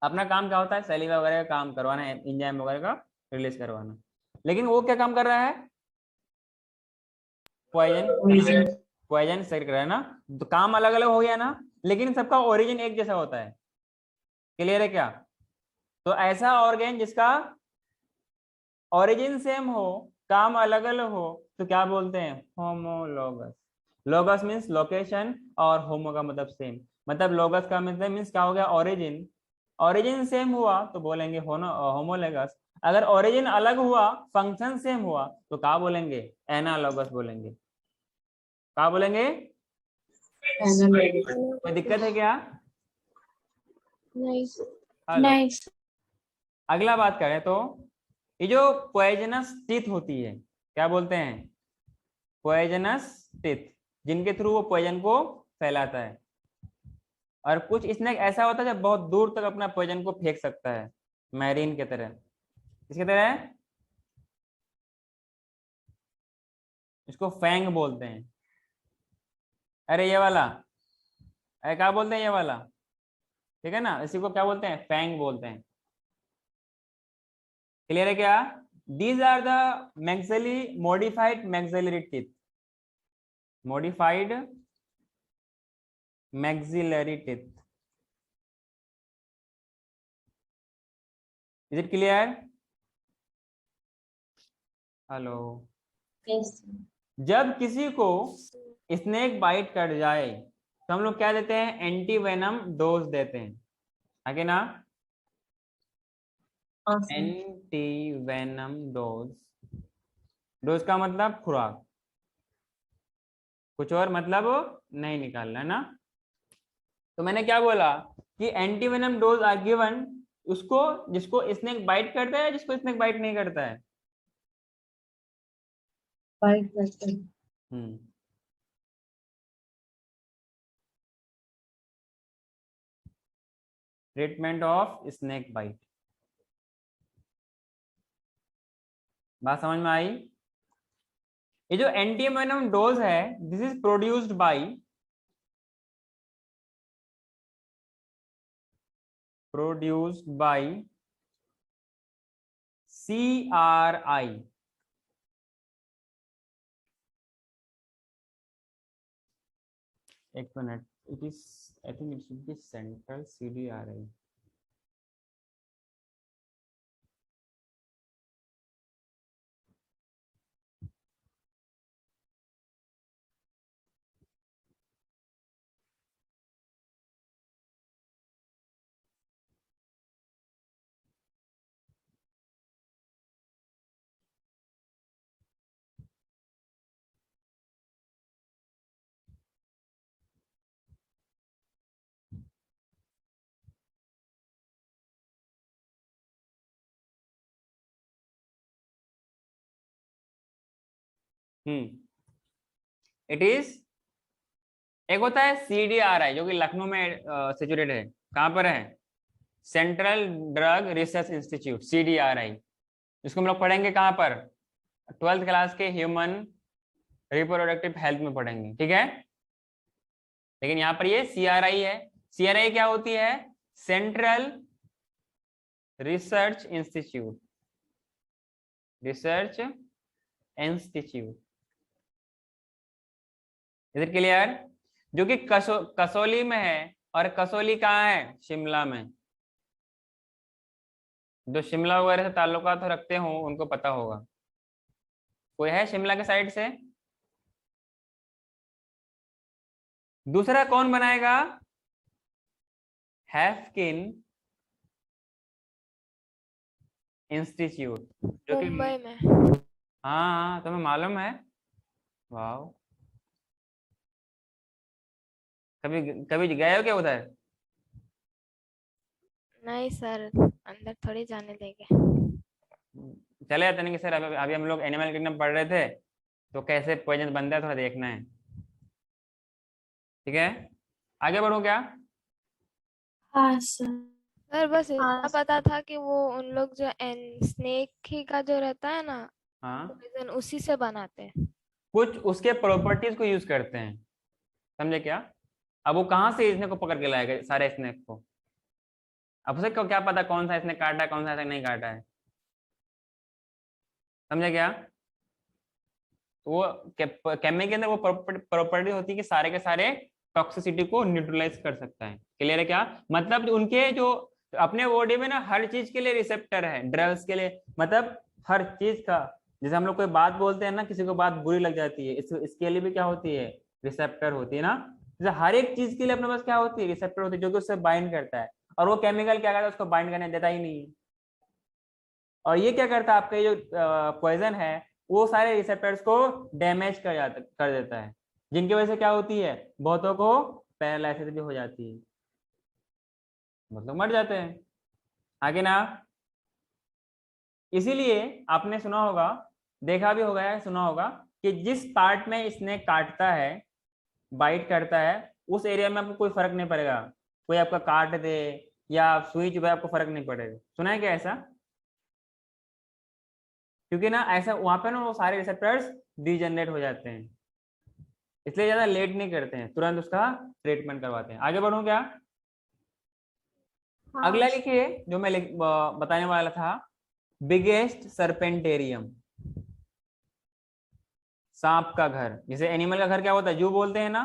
अपना काम क्या होता है? सैलिवा वगैरह का काम करवाना है, एंजाइम वगैरह का रिलीज करवाना। लेकिन वो क्या काम कर रहा है? पॉइजन, पॉइजन सेट कर रहा है ना। तो काम अलग अलग हो गया ना, लेकिन सबका ओरिजिन एक जैसा होता है। क्लियर है क्या? तो ऐसा ऑर्गेन जिसका ओरिजिन सेम हो, काम अलग अलग हो, तो क्या बोलते हैं? होमोलोगस। लोगस मीन्स लोकेशन और होमो का मतलब सेम। मतलब लोगस का मतलब मीन्स क्या हो गया? ओरिजिन। ओरिजिन सेम हुआ तो बोलेंगे होमोलोगस। अगर ओरिजिन अलग हुआ, फंक्शन सेम हुआ, तो क्या बोलेंगे? एनालॉगस बोलेंगे। क्या बोलेंगे? Analogous. कोई दिक्कत है क्या? नहीं हेलो। नहीं सर। अगला बात करें तो ये जो पॉइजनस टीथ होती है, क्या बोलते हैं? पॉइजनस टीथ, जिनके थ्रू वो पॉइजन को फैलाता है। और कुछ स्नेक ऐसा होता है जो बहुत दूर तक अपना पॉइजन को फेंक सकता है, मैरीन की तरह। किसकी तरह? इसको फैंग बोलते हैं। अरे ये वाला, अरे क्या बोलते हैं ये वाला? ठीक है ना, इसी को क्या बोलते हैं? फैंग बोलते हैं। क्लियर है क्या? These are the maxillae modified maxillary teeth. Modified maxillary teeth. Is it clear? Hello. Yes. जब किसी को स्नेक बाइट कर जाए तो हम लोग क्या देते हैं? एंटी वेनम डोज देते हैं, आगे ना? Awesome. Anti venom dose. Dose का मतलब खुराक, कुछ और मतलब नहीं निकालना ना। तो मैंने क्या बोला कि anti venom dose are given उसको जिसको स्नेक बाइट करता है, जिसको स्नेक बाइट नहीं करता है। Bite करते हैं. Treatment of snake bite. बात समझ में आई? ये जो एंटी वेनम डोज है, this is produced by CRI। एक मिनट, it is, I think it should be central CDRI। It is, एक होता है CDRI जो कि लखनऊ में सिचुएटेड है। कहां पर है? Central drug research institute, CDRI। इसको हम लोग पढ़ेंगे कहां पर? 12th क्लास के ह्यूमन रिप्रोडक्टिव हेल्थ में पढ़ेंगे, ठीक है? लेकिन यहाँ पर ये CRI है। CRI क्या होती है? Central research institute, research institute. Is it clear? जो कि कसौली में है। और कसौली कहाँ है? शिमला में। जो शिमला वगैरह से ताल्लुकात रखते हो उनको पता होगा। कोई है शिमला के साइड से? दूसरा कौन बनाएगा? हैफकिन इंस्टीट्यूट, जो कि मुंबई में। हाँ तुम्हें मालूम है? वाह, कभी कभी गए हो क्या उधर? नहीं सर, अंदर थोड़ी जाने देंगे। चले जाते नहीं कि सर अभी अभी हम लोग एनिमल किंगडम पढ़ रहे थे, तो कैसे पॉइजन बनता है थोड़ा देखना है, ठीक है? आगे बढ़ो क्या? हाँ सर। सर बस इतना हाँ पता था कि वो उन लोग जो स्नेक ही का जो रहता है ना हाँ, पॉइजन, उसी से बनाते हैं। कुछ उसके प्रॉपर्टीज को यूज करते हैं, समझे क्या? अब वो कहाँ से स्नेक को पकड़ के लाएगा, सारे स्नेक को? अब उसे क्या पता कौन सा स्नेक काटा है, कौन सा स्नेक नहीं काटा है, समझे क्या? वो केमिकल के अंदर वो प्रॉपर्टी होती है कि सारे के सारे टॉक्सिसिटी को न्यूट्रलाइज कर सकता है। क्लियर है क्या? मतलब जो उनके जो अपने बॉडी में ना हर चीज के लिए रिसेप्टर है, ड्रग्स के लिए, मतलब हर चीज का। जैसे हम लोग कोई बात बोलते हैं ना, किसी को बात बुरी लग जाती है, इसके लिए भी क्या होती है? रिसेप्टर होती है ना। जैसे हर एक चीज के लिए अपने पास क्या होती है? रिसेप्टर होती है, जो कि उससे बाइंड करता है। और वो केमिकल क्या करता है, उसको बाइंड करने देता ही नहीं है। और ये क्या करता है, आपका जो पॉइजन है वो सारे रिसेप्टर्स को डैमेज कर देता है, जिनकी वजह से क्या होती है, बहुतों को पैरालिसिस भी हो जाती है, मतलब मर जाते हैं। आगे ना, इसीलिए आपने सुना होगा, देखा भी होगा या सुना होगा कि जिस पार्ट में स्नेक काटता है, बाइट करता है, उस एरिया में आपको कोई फर्क नहीं पड़ेगा, कोई आपका काट दे या सुई चुभे आपको फर्क नहीं पड़ेगा। सुना है क्या ऐसा? क्योंकि ना ऐसा वहां पे ना वो सारे रिसेप्टर्स डीजनरेट हो जाते हैं, इसलिए ज्यादा लेट नहीं करते हैं, तुरंत उसका ट्रीटमेंट करवाते हैं। आगे बढ़ूं क्या? हाँ अगला लिखिए जो मैं बताने वाला था, बिगेस्ट सरपेंटेरियम, सांप का घर। जैसे एनिमल का घर क्या होता है, जू बोलते हैं ना,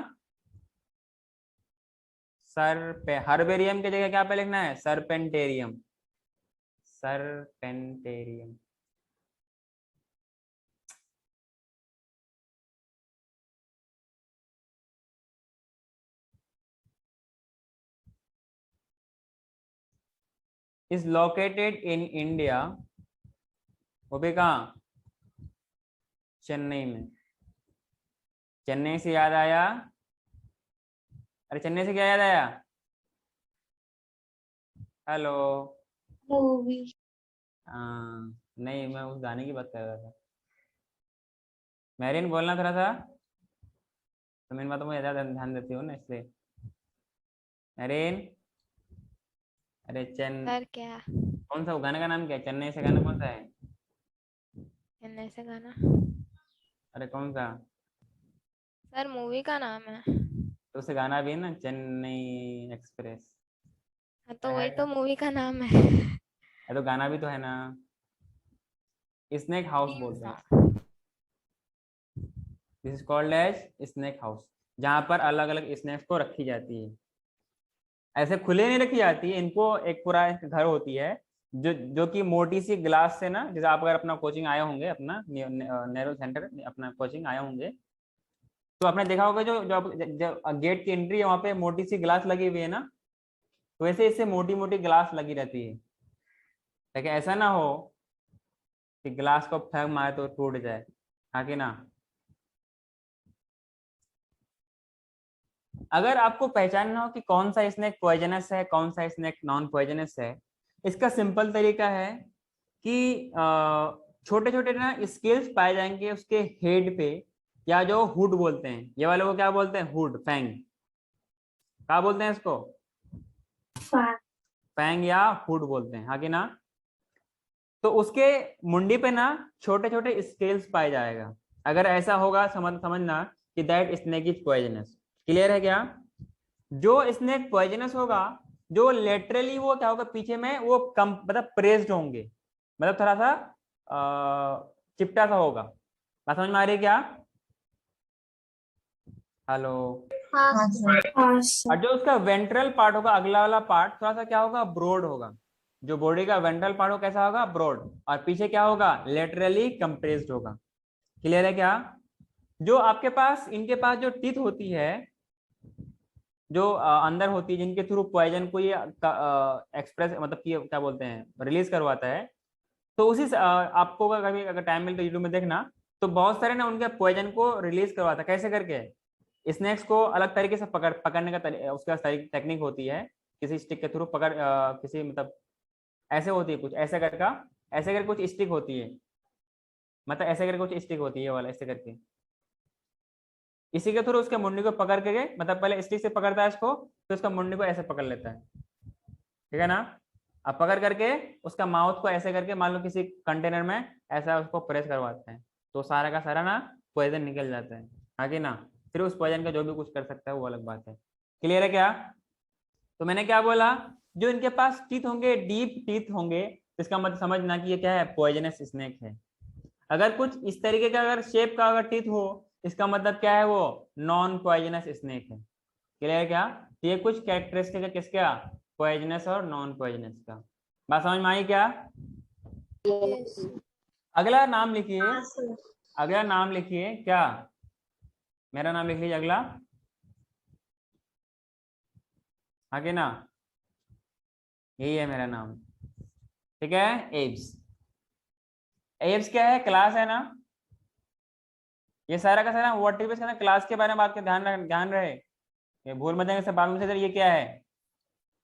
हर्बेरियम की जगह क्या पे लिखना है, सरपेंटेरियम, सरपेंटेरियम। इज लोकेटेड इन इंडिया, वो भी कहाँ, चेन्नई में। चेन्नई से याद आया, अरे चेन्नई से क्या याद आया, हेलो? मूवी। हाँ नहीं, मैं उस गाने की बात कर रहा था। मैरिन बोलना थोड़ा सा, तो मेरी बातों में ज्यादा ध्यान देती हूँ ना, इसलिए। मैरिन, अरे सर क्या? कौन सा वो गाने का नाम क्या है, चेन्नई से गाना कौन सा है? चेन्नई से गाना? अरे कौन सा? सर मूवी का नाम है। तो उसे गाना भी है ना, चेन्नई एक्सप्रेस। हाँ क्या तो है? वही तो मूवी का नाम है। तो गाना भी तो है ना, स्नेक हाउस थीम बोलते हैं। Song. This is called as snake house, जहाँ पर अलग अलग स्नेक्स को रखी जाती है। ऐसे खुले नहीं रखी जाती है, इनको एक पूरा एक घर होती है, जो कि मोटी सी ग्लास से ना, जैसे आप अगर अपना कोचिंग आए होंगे, अपना नेहरू सेंटर अपना कोचिंग आए होंगे, तो आपने देखा होगा जो जो गेट की एंट्री है वहाँ पे मोटी सी ग्लास लगी हुई है ना, तो वैसे इससे मोटी मोटी ग्लास लगी रहती है, ताकि ऐसा ना हो कि ग्लास को फेंक मारे तो टूट जाए, हाँ कि ना? अगर आपको पहचानना हो कि कौन सा स्नेक पॉइजनस है, कौन सा स्नेक नॉन पॉइजनस है, इसका सिंपल तरीका है कि छोटे छोटे ना स्केल्स पाए जाएंगे उसके हेड पे, या जो हुड बोलते हैं, ये वाले को क्या बोलते हैं, हुड, फैंग, क्या बोलते हैं इसको, फैंग या हुड बोलते हैं, हाँ कि ना? तो उसके मुंडी पे ना छोटे छोटे स्केल्स पाए जाएगा। अगर ऐसा होगा समझना कि that snake is poisonous. Clear है क्या? जो स्नेक पॉइजनस होगा, जो लेटरली वो क्या होगा, पीछे में वो कम मतलब प्रेस्ड होंगे, मतलब थोड़ा सा चिपटा सा होगा। बात समझ में आ रही है क्या? हेलो? हाँ सर। हाँ सर। और जो उसका वेंट्रल पार्ट होगा, अगला वाला पार्ट थोड़ा सा क्या होगा, ब्रॉड होगा। जो बॉडी का वेंट्रल पार्ट हो कैसा होगा, ब्रॉड, और पीछे क्या होगा, लेटरली कंप्रेस्ड होगा। क्लियर है क्या? जो आपके पास, इनके पास जो टीथ होती है, जो अंदर होती है, जिनके थ्रू पॉइजन को ये एक्सप्रेस मतलब कि क्या बोलते हैं, रिलीज करवाता है, तो उसी से आपको कभी अगर टाइम मिले तो यूट्यूब में देखना, तो बहुत सारे ना उनके पॉइजन को रिलीज करवाता है। कैसे करके, स्नेक्स को अलग तरीके से पकड़ने का उसका टेक्निक होती है, किसी स्टिक के थ्रू पकड़ किसी मतलब ऐसे होती है कुछ, ऐसे कर कुछ स्टिक होती है, मतलब ऐसे करके कुछ स्टिक होती है, ये वाला ऐसे करके, इसी के थ्रू उसके मुंडी को पकड़ के, मतलब पहले स्टिक से पकड़ता है इसको, फिर उसका मुंडी को ऐसे पकड़ लेता है, ठीक है ना? अब पकड़ करके उसका माउथ को ऐसे करके, मान लो किसी कंटेनर में ऐसा उसको प्रेस करवाते हैं, तो सारा का सारा ना पॉइजन निकल जाता है, आगे ना? फिर उस पॉइजन का जो भी कुछ कर सकता है वो अलग बात है। क्लियर है क्या? तो मैंने क्या बोला, जो इनके पास टीथ होंगे, डीप टीथ होंगे, इसका मतलब समझना कि ये क्या है, पॉइजनस स्नेक है। अगर कुछ इस तरीके का अगर शेप का अगर टीथ हो, इसका मतलब क्या है, वो नॉन पॉइजनस स्नेक है। क्लियर है क्या? तो ये कुछ कैरेक्टरिस्टिक है किसका, पॉइजनस और नॉन पॉइजनस का। बात समझ में आई क्या? यस। अगला नाम लिखिए, हाँ सर। अगला नाम लिखिए क्या, मेरा नाम लिख लीजिए अगला, आगे ना, यही है मेरा नाम, ठीक है। एप्स, एप्स क्या है, क्लास है ना। ये सारा का सारा व्हाट टिप्स के ना क्लास के बारे में बात के ध्यान रहे, ये भूल मत जाएंगे सब बाद में से। ये क्या है,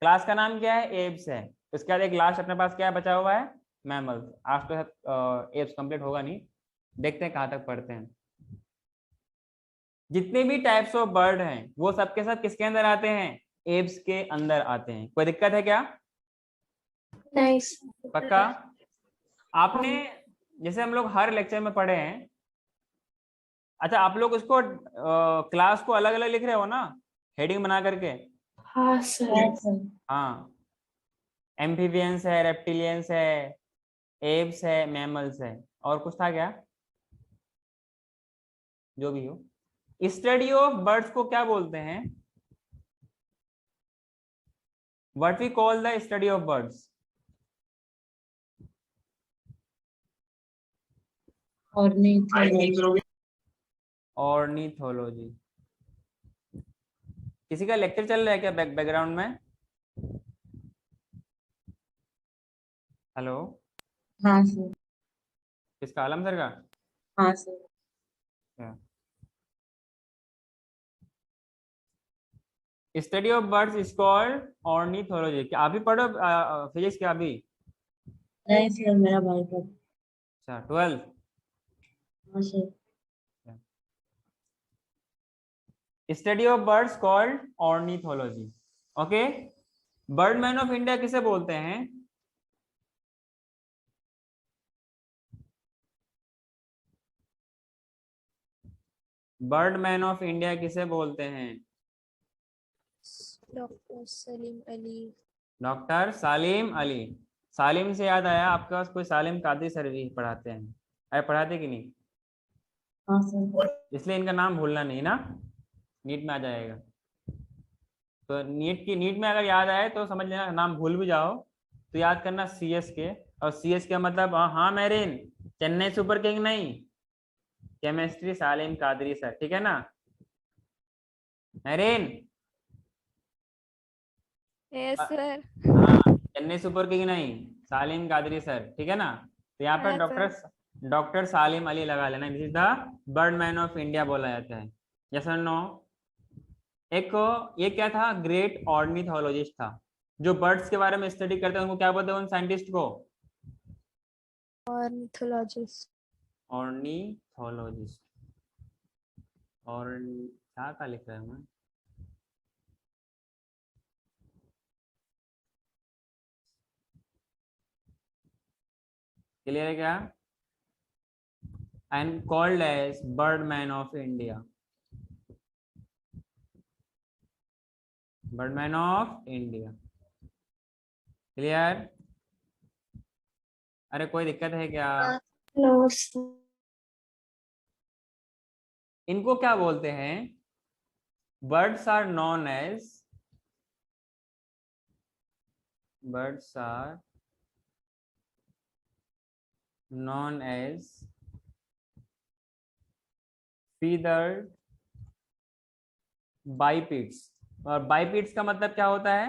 क्लास का नाम क्या है, एप्स है। उसके बाद एक लास्ट अपने पास क्या है बचा हुआ है, मैमल्स। आज तो एप्स कंप्लीट होगा नहीं, देखते हैं कहाँ तक पढ़ते हैं। जितने भी टाइप्स ऑफ बर्ड हैं वो सबके सब किसके अंदर आते हैं, एप्स के अंदर आते हैं। कोई दिक्कत है क्या? नाइस। पक्का? आपने जैसे हम लोग हर लेक्चर में पढ़े हैं, अच्छा आप लोग उसको क्लास को अलग अलग लिख रहे हो ना, हेडिंग बना करके? हाँ सर। Yes, sir. हाँ, एम्फीबियंस है, रेप्टिलियंस है, एप्स है, मैमल्स है, और कुछ था क्या? जो भी हो, स्टडी ऑफ बर्ड्स को क्या बोलते हैं? What we call the study of birds? Ornithology. Ornithology. किसी का लेक्चर चल रहा है क्या बैकग्राउंड में? हेलो, हाँ सर। किसका, आलम सर का? हाँ sir. Study of birds is called ornithology. क्या आप भी पढ़ो फिजिक्स क्या अभी? नहीं सर, मेरा भाई का। अच्छा, 12। हाँ sir. Study of birds called ornithology. Okay, Birdman of India किसे बोलते हैं? बर्डमैन ऑफ इंडिया किसे बोलते हैं? डॉक्टर सलीम अली। डॉक्टर सालिम अली। सालिम से याद आया, आपके पास कोई सालिम कादरी सर भी पढ़ाते हैं, अरे पढ़ाते कि नहीं? हाँ सर। इसलिए इनका नाम भूलना नहीं ना, नीट में आ जाएगा। तो नीट में अगर याद आए तो समझ लेना, नाम भूल भी जाओ तो याद करना CS के। और CS का मतलब हाँ मेरिन, चेन्नई सुपर किंग नहीं, केमिस्ट्री सालिम कादरी सर, ठीक है ना मेरिन? Yes sir. हाँ, चेन्नई सुपर किंग नहीं, सालिम कादरी सर, ठीक है ना। तो यहाँ पर हाँ सर। डॉक्टर सालिम अली लगा लेना, this is the Birdman of India बोला जाता है। यस और नो? एक ये क्या था, ग्रेट ऑर्निथोलॉजिस्ट था, जो बर्ड्स के बारे में स्टडी करते हैं उनको क्या बोलते हैं, उन साइंटिस्ट को? ऑर्निथोलॉजिस्ट। ऑर्निथोलॉजिस्ट। और क्या लिख रहा है मैं? क्लियर है क्या? And called as birdman of India. Birdman of India, clear? अरे कोई दिक्कत है क्या? नो। इनको क्या बोलते हैं? Birds are known as, birds are known as feathered bipeds। और bipeds का मतलब क्या होता है?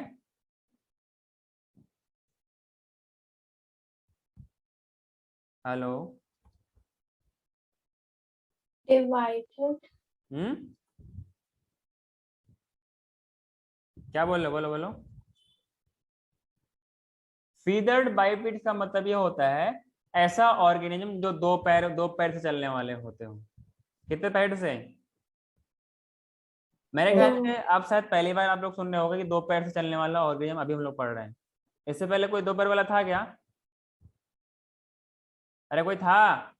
Hello, divided. क्या बोल रहे, बोलो बोलो। फीदर्ड बाइपिड्स का मतलब ये होता है ऐसा ऑर्गेनिज्म जो दो पैर से चलने वाले होते हो। कितने पैर से? मेरे ख्याल से आप शायद पहली बार आप लोग सुन रहे होंगे कि दो पैर से चलने वाला ऑर्गेनिज्म अभी हम लोग पढ़ रहे हैं। इससे पहले कोई दो पैर वाला था क्या? अरे कोई था?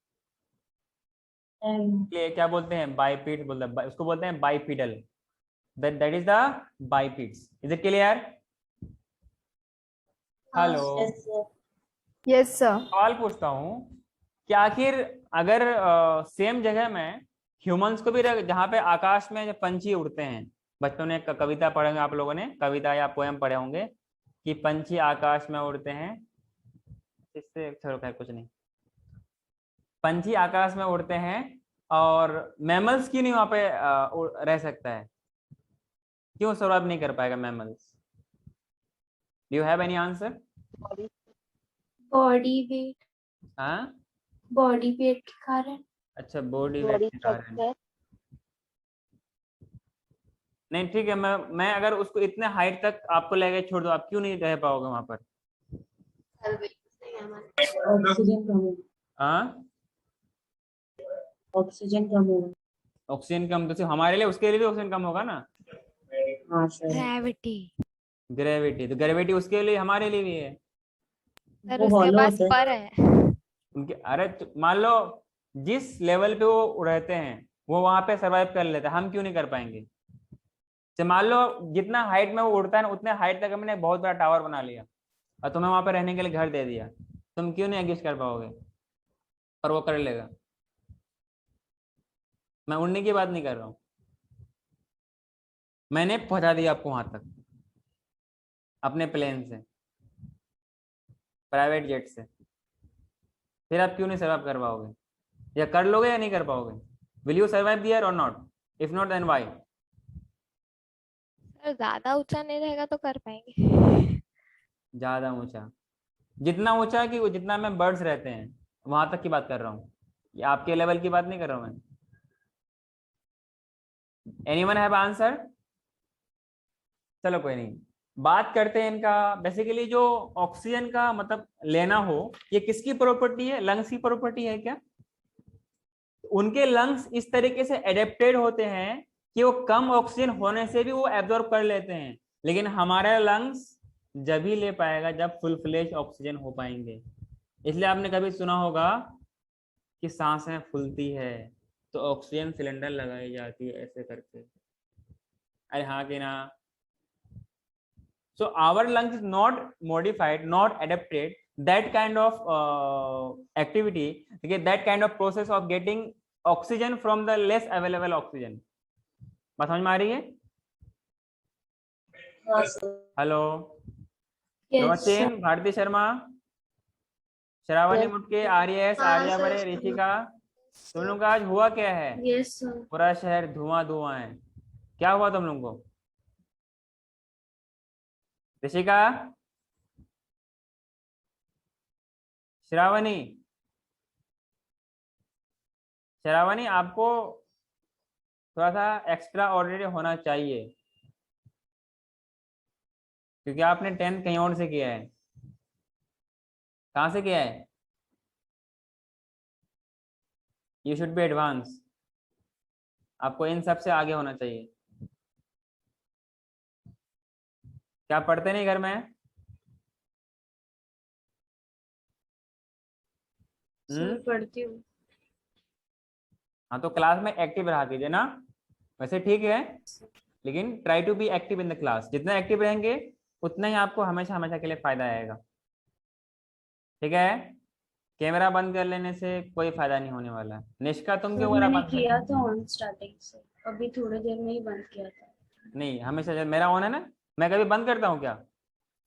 क्या बोलते हैं, बाइपिड बोलते हैं, उसको बोलते हैं bipedal. That is the bipeds. Is it clear? Hello, yes sir. सवाल पूछता हूँ कि आखिर अगर सेम जगह में ह्यूमंस को भी जहाँ पे आकाश में जब पंछी उड़ते हैं, बच्चों ने कविता पढ़ेंगे आप लोगों ने, कविता या पोएम पढ़े होंगे कि पंछी आकाश में उड़ते हैं, इससे छोड़ो खैर कुछ नहीं, पंछी आकाश में उड़ते हैं और मैमल्स क्यों नहीं वहां पे रह सकता है? क्यों सर्वाइव नहीं कर पाएगा mammals? Do you have any answer? Body weight, हाँ, बॉडी वेट के कारण। अच्छा, बॉडी वेट के कारण। नहीं, ठीक है, मैं अगर उसको इतने हाइट तक आपको लेके छोड़ दो, आप क्यों नहीं रह पाओगे वहां पर? ऑक्सीजन कम होगा। हाँ, ऑक्सीजन कम होगा। ऑक्सीजन कम तो सिर्फ हमारे लिए, उसके लिए भी ऑक्सीजन कम होगा ना। हाँ सर। ग्रेविटी। ग्रेविटी, तो ग्रेविटी उसके लिए हमारे लिए भी है। सर वो उसके hollow पास होता है। पर है। उनके, अरे मान लो जिस लेवल पे वो रहते हैं वो वहां पे सरवाइव कर लेते हैं, हम क्यों नहीं कर पाएंगे? तो मान लो जितना हाइट में वो उड़ता है ना, उतने हाइट तक हमने बहुत बड़ा टावर बना लिया और तुम्हें वहां पे रहने के लिए घर दे दिया, तुम क्यों नहीं एडजस्ट कर पाओगे? और वो कर लेगा। मैं उड़ने की बात नहीं कर रहा हूँ, मैंने पहुंचा दिया आपको वहां तक अपने प्लेन से, प्राइवेट जेट से, फिर आप क्यों नहीं सर्वाइव कर पाओगे? या कर लोगे या नहीं कर पाओगे? विल यू सर्वाइव दियर और not? If not then why? Sir ज्यादा ऊंचा नहीं रहेगा तो कर पाएंगे। ज्यादा ऊंचा, जितना ऊंचा कि वो जितना में बर्ड्स रहते हैं वहां तक की बात कर रहा हूँ, ये आपके लेवल की बात नहीं कर रहा हूँ मैं। Anyone have answer? चलो कोई नहीं, बात करते हैं इनका। बेसिकली जो ऑक्सीजन का मतलब लेना हो, ये किसकी प्रॉपर्टी है? लंग्स की प्रॉपर्टी है क्या? उनके लंग्स इस तरीके से एडेप्टेड होते हैं कि वो कम ऑक्सीजन होने से भी वो एब्जॉर्ब कर लेते हैं, लेकिन हमारे लंग्स जब ही ले पाएगा जब फुल फ्लेज ऑक्सीजन हो पाएंगे। इसलिए आपने कभी सुना होगा कि सांसें फूलती है तो ऑक्सीजन सिलेंडर लगाई जाती है ऐसे करके, अरे हाँ कि ना? So our lungs is not modified, not adapted that kind of activity, okay, that kind of process of getting oxygen from the less available oxygen. बात समझ में आ रही है? हाँ sir. Hello, Yes, Rochen, Bharti Sharma, Shravani Yes. Mutke, Aryas, Arya Bade, Rishika, तुम लोग का आज हुआ क्या है? Yes sir. पूरा शहर धुआं धुआं है। क्या हुआ तुम लोग को? ऋषिका, श्रावणी, श्रावणी, आपको थोड़ा सा एक्स्ट्रा ऑर्डिनरी होना चाहिए क्योंकि आपने 10th कहीं और से किया है। कहाँ से किया है? यू शुड बी एडवांस, आपको इन सब से आगे होना चाहिए। क्या पढ़ते नहीं घर में? सर पढ़ती हूँ। हाँ, तो क्लास में एक्टिव रहा कीजिए ना। वैसे ठीक है, लेकिन try to be active in the class. जितना एक्टिव रहेंगे उतना ही आपको हमेशा हमेशा के लिए फायदा आएगा। ठीक है, कैमरा बंद कर लेने से कोई फायदा नहीं होने वाला है। निष्का, तुम क्यों सर कैमरा मैंने बंद किया कर? था ऑन स्टार्टिंग से, अभी थोड़ी देर में ही बंद किया था। नहीं, हमेशा जब मेरा ऑन है ना, मैं कभी बंद करता हूँ क्या?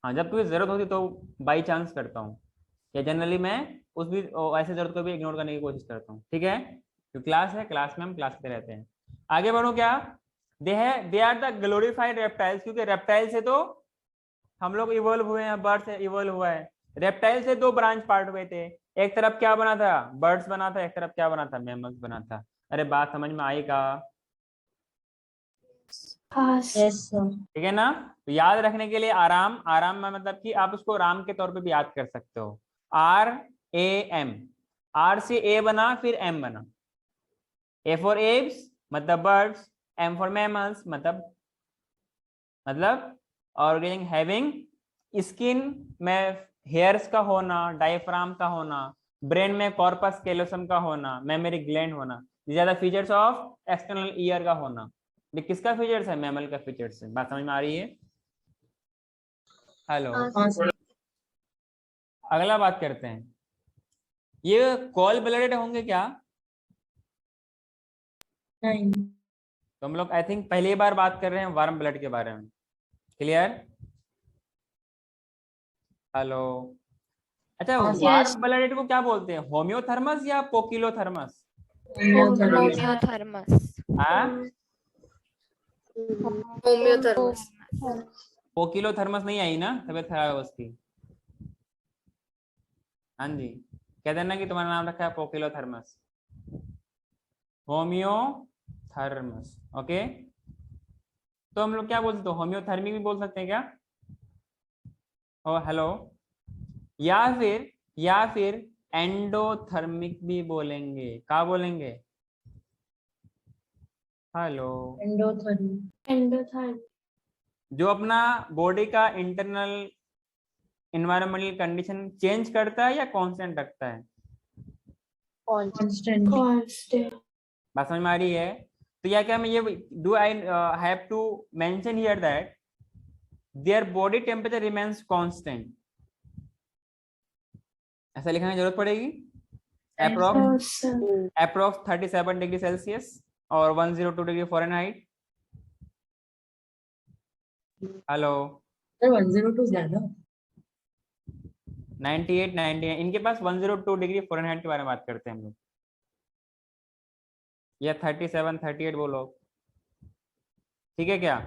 हाँ, जब कभी जरूरत होती तो बाई चांस करता हूँ, या जनरली मैं उस भी ऐसे जरूरत को भी इग्नोर करने की कोशिश करता हूँ। ठीक है, तो क्लास है, क्लास में हम क्लास पे रहते हैं। आगे बढ़ो। क्या they are the glorified reptiles, क्योंकि रेप्टाइल से तो हम लोग इवॉल्व हुए हैं, बर्ड से इवॉल्व हुआ है। रेप्टाइल से दो ब्रांच पार्ट हुए थे, एक तरफ क्या बना था? बर्ड्स बना था, एक तरफ क्या बना था? मैमल्स बना था। अरे बात समझ में आई का? pass, Yes sir. ठीक है ना? तो याद रखने के लिए आराम, आराम में मतलब कि आप उसको राम के तौर पे भी याद कर सकते हो। RAM, R से A बना, फिर M बना। A for apes मतलब बर्ड्स, M for mammals मतलब ऑर्गेनिक हैविंग स्किन में हेयर्स का होना, डायफ्राम का होना, ब्रेन में कॉर्पस कैलोसम का होना, मेमोरी ग्लैंड होना, ज्यादा फीचर्स ऑफ एक्सटर्नल ईयर का होना। ये किसका फीचर्स है? मैमल का फीचर्स है। बात समझ में आ रही है? हेलो, हाँ सर। अगला बात करते हैं। ये कॉल ब्लडेड होंगे क्या? नहीं। तो हम लोग आई थिंक पहली बार बात कर रहे हैं वार्म ब्लड के बारे में। क्लियर? हेलो, अच्छा, हाँ, वार्म ब्लडेड को क्या बोलते हैं? होम्योथर्मस या पोकिलोथर्मस? होम्योथर्मस। हाँ, होम्योथर्मस। पोकिलोथर्मस नहीं आई ना, तबीयत खराब है उसकी। हाँ जी, कह देना कि तुम्हारा नाम रखा है पोकिलोथर्मस, होम्योथर्मस। ओके, तो हम लोग क्या बोल सकते हो, होम्योथर्मी भी बोल सकते हैं क्या? ओ हेलो, या फिर एंडोथर्मिक भी बोलेंगे। क्या बोलेंगे? Hello, endothermy. एंडोथर्म। जो अपना बॉडी का इंटरनल इन्वायरमेंटल कंडीशन चेंज करता है या कांस्टेंट रखता है? कांस्टेंट। कांस्टेंट। बात समझ में आ रही है? तो या क्या मैं ये do I have to mention here that their body temperature remains constant, ऐसा लिखने की जरूरत पड़ेगी? अप्रोक्स 37 डिग्री सेल्सियस और 102 डिग्री फ़ारेनहाइट। हेलो, सर 102 ज्यादा। 98 99 इनके पास 102 डिग्री फ़ारेनहाइट के बारे में बात करते हैं हम लोग, या 37 38 बोलो, ठीक है क्या?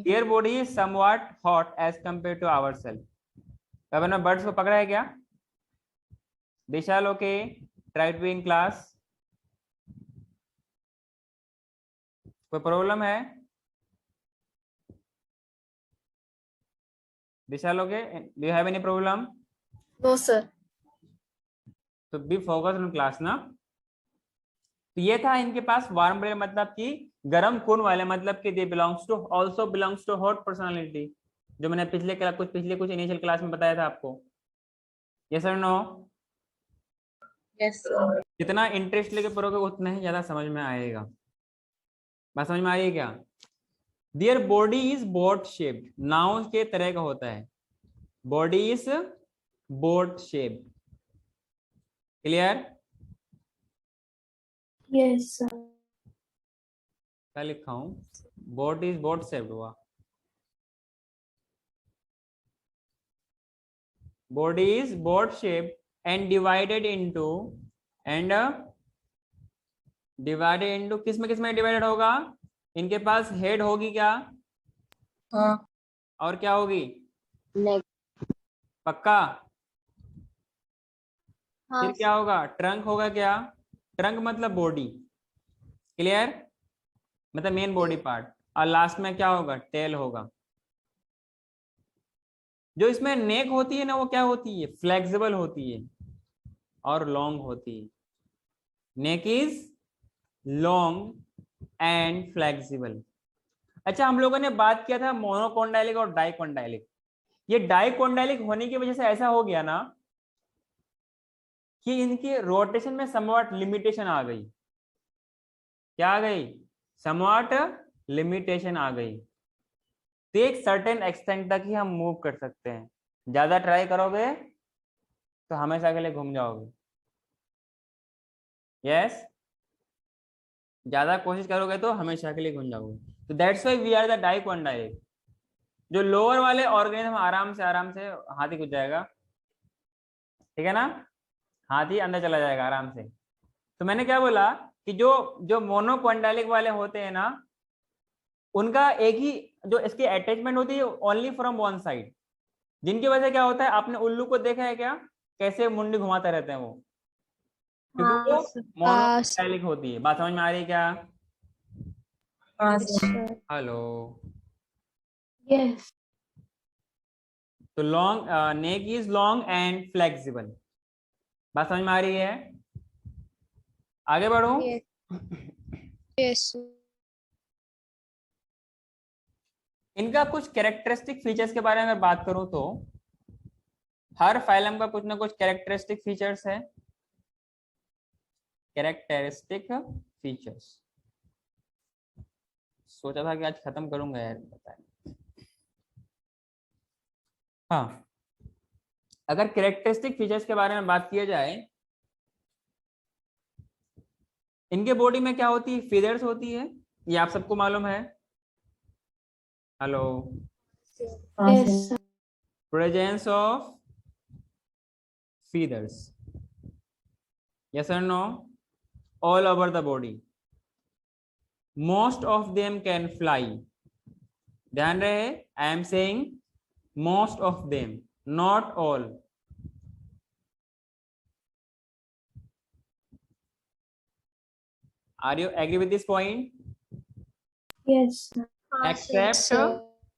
Their body is somewhat hot as compared to ourselves. अब ना बर्ड्स को पकड़ा है क्या? Vishal, okay, try to be in class. कोई प्रॉब्लम है? Vishal, okay, do you have any problem? No sir. तो बी फोकस ऑन क्लास ना। तो ये था इनके पास वार्म ब्रेड, मतलब कि गर्म खून वाले, मतलब कि they belongs to also belongs to hot personality, जो मैंने पिछले कुछ इनिशियल क्लास में बताया था आपको। यस और नो? Yes sir. जितना इंटरेस्ट लेके पढ़ोगे उतना ही ज्यादा समझ में आएगा। बात समझ में आ रही है क्या? Their body is boat shaped, नाव के तरह का होता है, body is boat shaped. Clear? Yes sir. क्या लिखा हूं? बोट इज बोट शेप्ड हुआ, body is boat shaped and divided into किस में डिवाइडेड होगा? इनके पास हेड होगी क्या? हाँ। और क्या होगी? नेक। पक्का? हाँ फिर क्या होगा? ट्रंक होगा क्या? ट्रंक मतलब बॉडी, क्लियर, मतलब मेन बॉडी पार्ट, और लास्ट में क्या होगा? टेल होगा। जो इसमें नेक होती है ना, वो क्या होती है? फ्लेक्सिबल होती है और लॉन्ग होती है। नेक इज लॉन्ग एंड फ्लेक्सिबल। अच्छा, हम लोगों ने बात किया था मोनोकोंडाइलिक और डाइकोंडाइलिक। ये डाइकोंडाइलिक होने की वजह से ऐसा हो गया ना कि इनके रोटेशन में समवॉट लिमिटेशन आ गई। क्या आ गई? समवॉट लिमिटेशन आ गई। तो एक सर्टेन एक्सटेंट तक ही हम मूव कर सकते हैं, ज्यादा ट्राई करोगे तो हमेशा के लिए घूम जाओगे। यस, ज्यादा कोशिश करोगे तो हमेशा के लिए घूम जाओगे। तो that's why we are the dicondylic. जो लोअर वाले ऑर्गेनिज्म आराम से हाथी घुस जाएगा, ठीक है ना, हाथी अंदर चला जाएगा आराम से। तो मैंने क्या बोला कि जो जो मोनोकोंडाइलिक वाले होते हैं ना, उनका एक ही जो इसकी अटैचमेंट होती है ओनली फ्रॉम वन साइड, जिनकी वजह से क्या होता है, आपने उल्लू को देखा है क्या, कैसे मुंडी घुमाते रहते हैं वो, क्योंकि वो मोनोकोंडाइलिक होती है। बात समझ में आ रही है क्या? हाँ सर। Hello, yes. तो long neck is long and flexible. बात समझ में आ रही है? आगे बढ़ो। यस। इनका कुछ कैरेक्टरिस्टिक फीचर्स के बारे में बात करूं तो हर फाइलम का कुछ ना कुछ कैरेक्टरिस्टिक फीचर्स है। कैरेक्टरिस्टिक फीचर्स सोचा था कि आज खत्म करूंगा यार, पता नहीं। हाँ, अगर कैरेक्टरिस्टिक फीचर्स के बारे में बात किया जाए, इनके बॉडी में क्या होती है? फीदर्स होती है, ये आप सबको मालूम है। हेलो, हाँ yes sir. Sir. Presence of feathers, yes or no? All over the body, most of them can fly, ध्यान रहे, I am saying most of them, not all. Are you agree with this point? Yes, sir.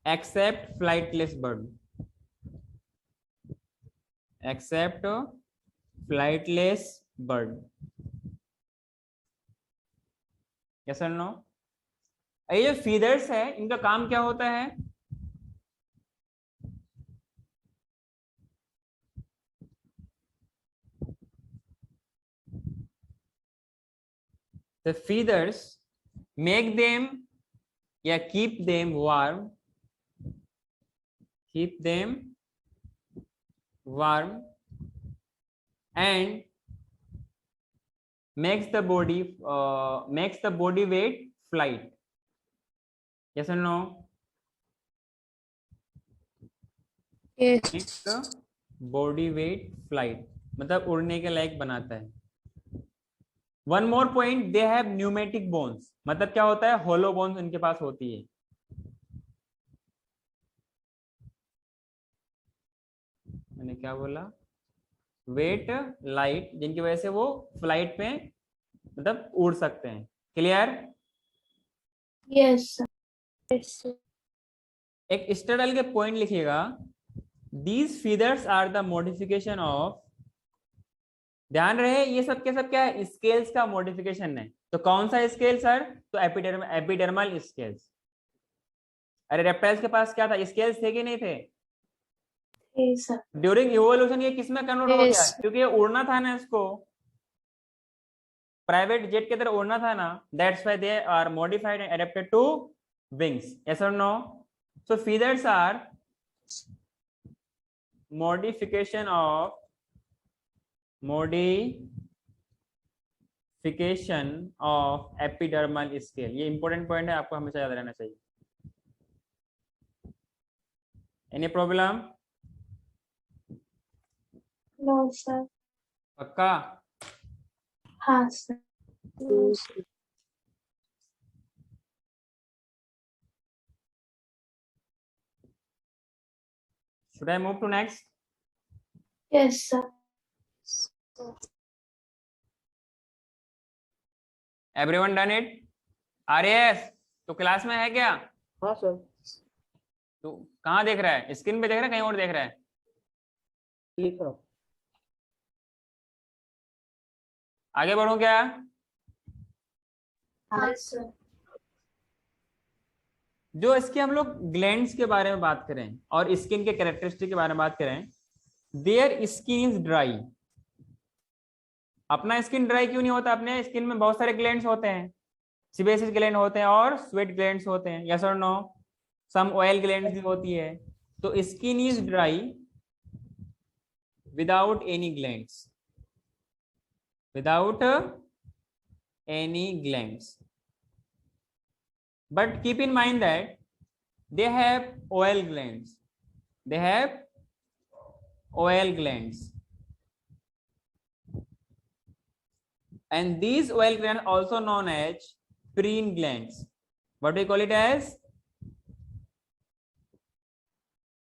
Except flightless bird. Except flightless bird. Yes or no? ये जो feathers है इनका काम क्या होता है? The feathers make them या keep them warm, and makes the body weight flight. Yes or no? Yes. Makes the body weight flight, मतलब उड़ने के लायक बनाता है. One more point, they have pneumatic bones, मतलब क्या होता है, होलो बोन्स इनके पास होती है. मैंने क्या बोला, वेट लाइट, जिनकी वजह से वो फ्लाइट पे मतलब उड़ सकते हैं. क्लियर? Yes, sir. एक स्टडल के पॉइंट लिखिएगा, these feathers are the modification of. ध्यान रहे ये सब के सब क्या है, स्केल्स का मॉडिफिकेशन है. तो कौन सा स्केल सर? तो एपिडर्मल स्केल्स. अरे रेप्टाइल्स के पास क्या था, स्केल्स थे कि नहीं थे? Yes, sir. ड्यूरिंग इवोल्यूशन ये किसमें कन्वर्ट हो गया? Yes. क्योंकि ये उड़ना था ना, इसको प्राइवेट जेट की तरह उड़ना था ना, that's why they are modified and adapted to wings. Yes और no? So feathers are modification of epidermal scale. ये इंपॉर्टेंट पॉइंट है, आपको हमेशा याद रहना चाहिए. Any problem? No, sir. पक्का? हाँ, sir. Should I move to next? Yes, sir. Everyone done it? RAS तो क्लास में है क्या? हाँ सर. तो कहाँ देख रहा है, स्क्रीन पे देख रहा है, कहीं और देख रहा है? लिख रहा हूँ. आगे बढ़ूं क्या? Yes, sir. जो इसके हम लोग ग्लैंड्स के बारे में बात करें और स्किन के कैरेक्टरिस्टिक के बारे में बात करें, देयर स्किन इज ड्राई. अपना स्किन ड्राई क्यों नहीं होता? अपने स्किन में बहुत सारे ग्लैंड्स होते हैं, सिबेसिस ग्लैंड होते हैं और स्वेट ग्लैंड्स होते हैं. यस और नो? सम ऑयल ग्लैंड्स भी होती है. तो skin is dry without any glands, without any glands. But keep in mind that they have oil glands. They have oil glands. And these oil glands also known as preen glands. What do we call it as?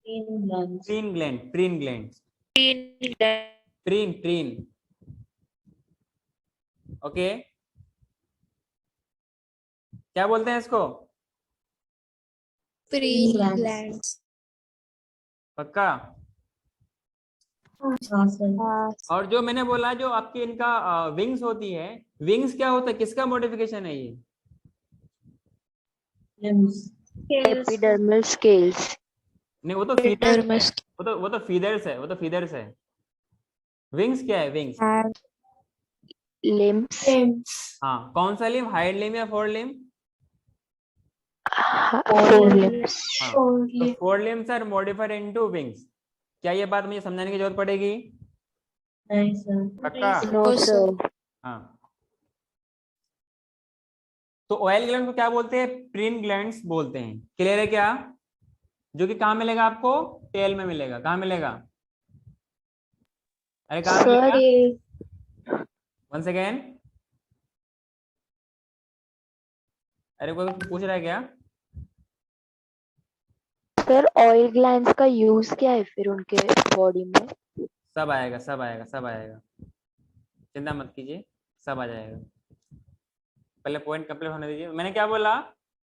Preen glands. Preen. Okay, क्या बोलते हैं इसको? Glands. पक्का? हाँ sir. और जो मैंने बोला, जो आपकी इनका विंग्स होती है, विंग्स क्या होता है, किसका मॉडिफिकेशन है ये? Limbs. Epidermal scales. नहीं, वो तो फीदर्स है. Epidermis वो तो फीदर्स है. विंग्स क्या है? Wings limbs. Limbs. हाँ, कौन सा लिम्ब, हाइड लिम्ब या फोर लिम्ब? Four limbs. हाँ, Four तो limbs. Fore limbs are modified into wings. क्या ये बात मुझे समझाने की जरूरत पड़ेगी? नहीं सर. पक्का? No sir. हाँ. तो ऑयल ग्लैंड को क्या बोलते हैं? प्रीन ग्लैंड्स बोलते हैं. क्लियर है क्या? जो कि कहाँ मिलेगा आपको? टेल में मिलेगा. कहाँ मिलेगा? अरे कहाँ Sir, मिलेगा? ये वन सेकेंड. अरे कोई पूछ रहा है क्या? सर ऑयल ग्लैंड्स का यूज क्या है फिर उनके बॉडी में? सब आएगा, सब आएगा, सब आएगा, चिंता मत कीजिए, सब आ जाएगा। पहले पॉइंट कंप्लीट होने दीजिए। मैंने क्या बोला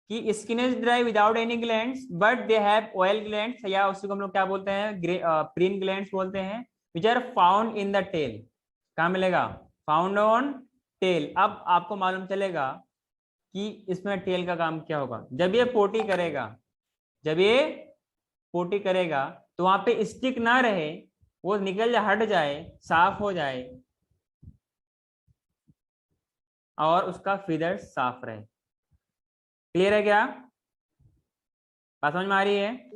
कि skin is dry without any glands but they have oil glands, या उसको हम लोग क्या बोलते हैं, प्रीन ग्लैंड्स बोलते हैं, which are found in the tail. कहाँ मिलेगा? Found on tail. अब आपको मालूम चलेगा कि इसमें टेल का काम क्या होगा। जब ये पोटी करेगा, जब ये पोटी करेगा तो वहां पे स्टिक ना रहे, वो निकल जाए, हट जाए, साफ हो जाए और उसका फीदर साफ रहे। क्लियर है क्या? बात समझ में आ रही है?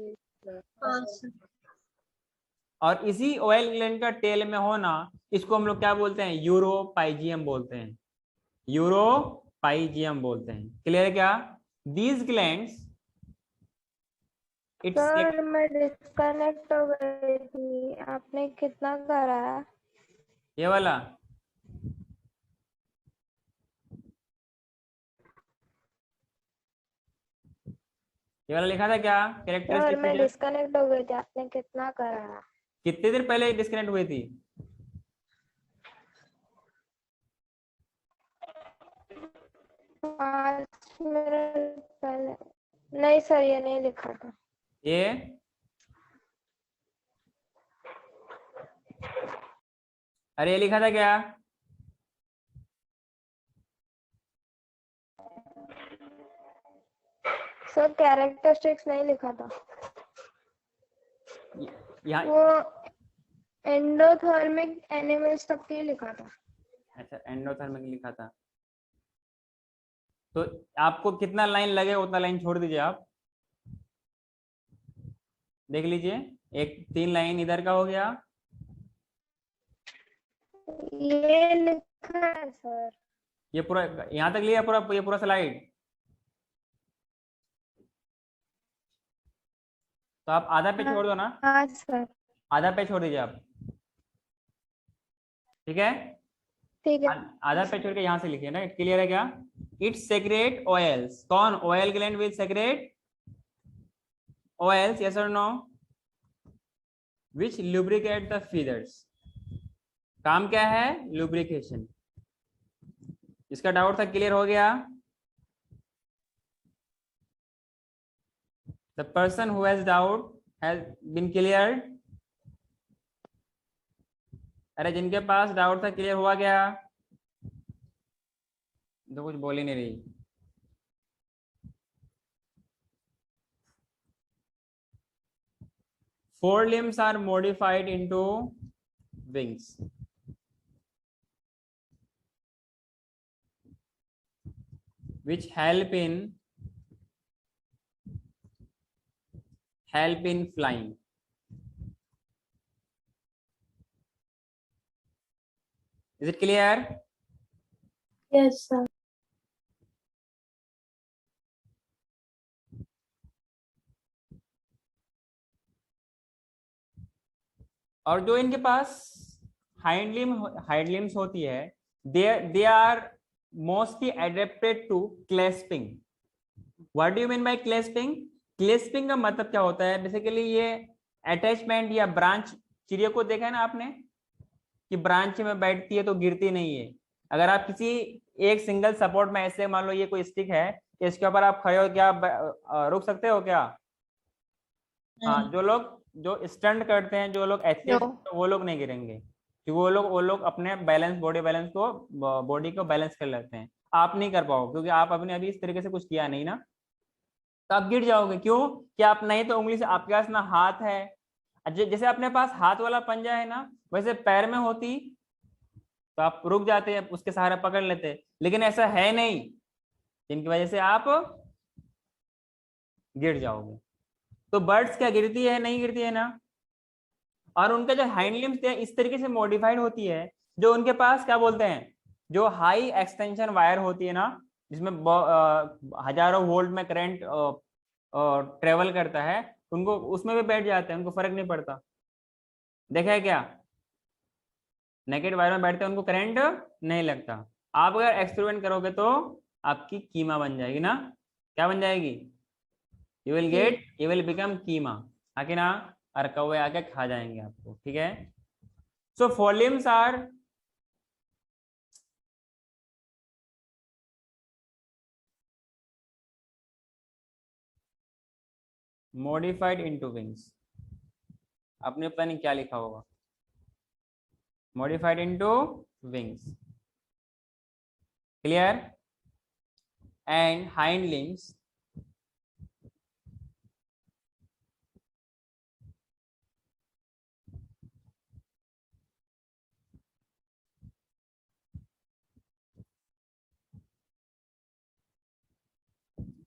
और इसी ऑयल ग्लैंड का टेल में होना, इसको हम लोग क्या बोलते हैं? यूरोपाइजियम बोलते हैं, यूरोपाइजियम बोलते हैं। क्लियर है क्या? दीज ग्लैंड्स सर मैं डिस्कनेक्ट हो गई थी, आपने कितना कराया? ये वाला लिखा था क्या? सर कैरेक्टरिस्टिक मैं फीचर। डिस्कनेक्ट हो गई थी, आपने कितना कराया? कितने देर पहले डिस्कनेक्ट हुई थी? 5 मिनट पहले। नहीं सर, ये नहीं लिखा था। ये अरे ये लिखा था क्या? सर कैरेक्टरिस्टिक्स नहीं लिखा था, यहाँ। वो एंडोथर्मिक एनिमल्स तक के लिखा था। अच्छा, एंडोथर्मिक लिखा था। तो आपको कितना लाइन लगे उतना लाइन छोड़ दीजिए। आप देख लीजिए, एक 3 लाइन इधर का हो गया। ये लिखा है सर। ये पूरा यहाँ तक लिया, पूरा ये पूरा स्लाइड। तो आप आधा पे छोड़ दो ना, हाँ सर। आधा पे छोड़ दीजिए आप। ठीक है, ठीक है। आधा पे छोड़ के यहाँ से लिखिए ना। क्लियर है क्या? It's secrete oils. कौन? Oil gland will secrete oils, yes और no, which lubricate the feathers. काम क्या है? लुब्रिकेशन। इसका डाउट था, क्लियर हो गया? The person who has doubt has been cleared. अरे जिनके पास डाउट था क्लियर हुआ क्या? तो कुछ बोल ही नहीं रही। Four limbs are modified into wings, which help in flying. Is it clear? Yes, sir. और जो इनके पास हाइंड लिम्स होती है, they are mostly adapted to clasping. What do you mean by clasping? Clasping का मतलब क्या होता है? बेसिकली ये अटैचमेंट या ब्रांच, चिड़िया को देखा है ना आपने कि ब्रांच में बैठती है तो गिरती नहीं है। अगर आप किसी एक सिंगल सपोर्ट में, ऐसे मान लो ये कोई स्टिक है, इसके ऊपर आप खड़े हो, क्या रुक सकते हो क्या? हाँ, जो लोग जो स्टंट करते हैं, जो लोग एथलीट, वो लोग नहीं गिरेंगे, क्योंकि वो लोग अपने बैलेंस, बॉडी बैलेंस को, बॉडी को बैलेंस कर लेते हैं। आप नहीं कर पाओगे क्योंकि आप अपने अभी इस तरीके से कुछ किया नहीं ना, तो आप गिर जाओगे। क्यों? कि आप नहीं तो उंगली से, आपके पास ना हाथ है, जैसे अपने पास हाथ वाला पंजा है ना, वैसे पैर में होती तो आप रुक जाते हैं, उसके सहारे पकड़ लेते, लेकिन ऐसा है नहीं, जिनकी वजह से आप गिर जाओगे। तो बर्ड्स क्या गिरती है? नहीं गिरती है ना। और उनका जो हाइंड लिम्स है इस तरीके से मॉडिफाइड होती है, जो उनके पास क्या बोलते हैं, जो हाई एक्सटेंशन वायर होती है ना, जिसमें हजारों वोल्ट में करंट ट्रेवल करता है, उनको उसमें भी बैठ जाते हैं, उनको फर्क नहीं पड़ता। देखा है क्या? नेकेड वायर में बैठते हैं, उनको करंट नहीं लगता। आप अगर एक्सपेरिमेंट करोगे तो आपकी कीमा बन जाएगी ना। क्या बन जाएगी? यू विल बिकम कीमा, आके ना और कौवे आके खा जाएंगे आपको, ठीक है। सो फॉलिम्स आर मॉडिफाइड इनटू विंग्स, आपने पता नहीं क्या लिखा होगा, modified into wings, clear. And hind limbs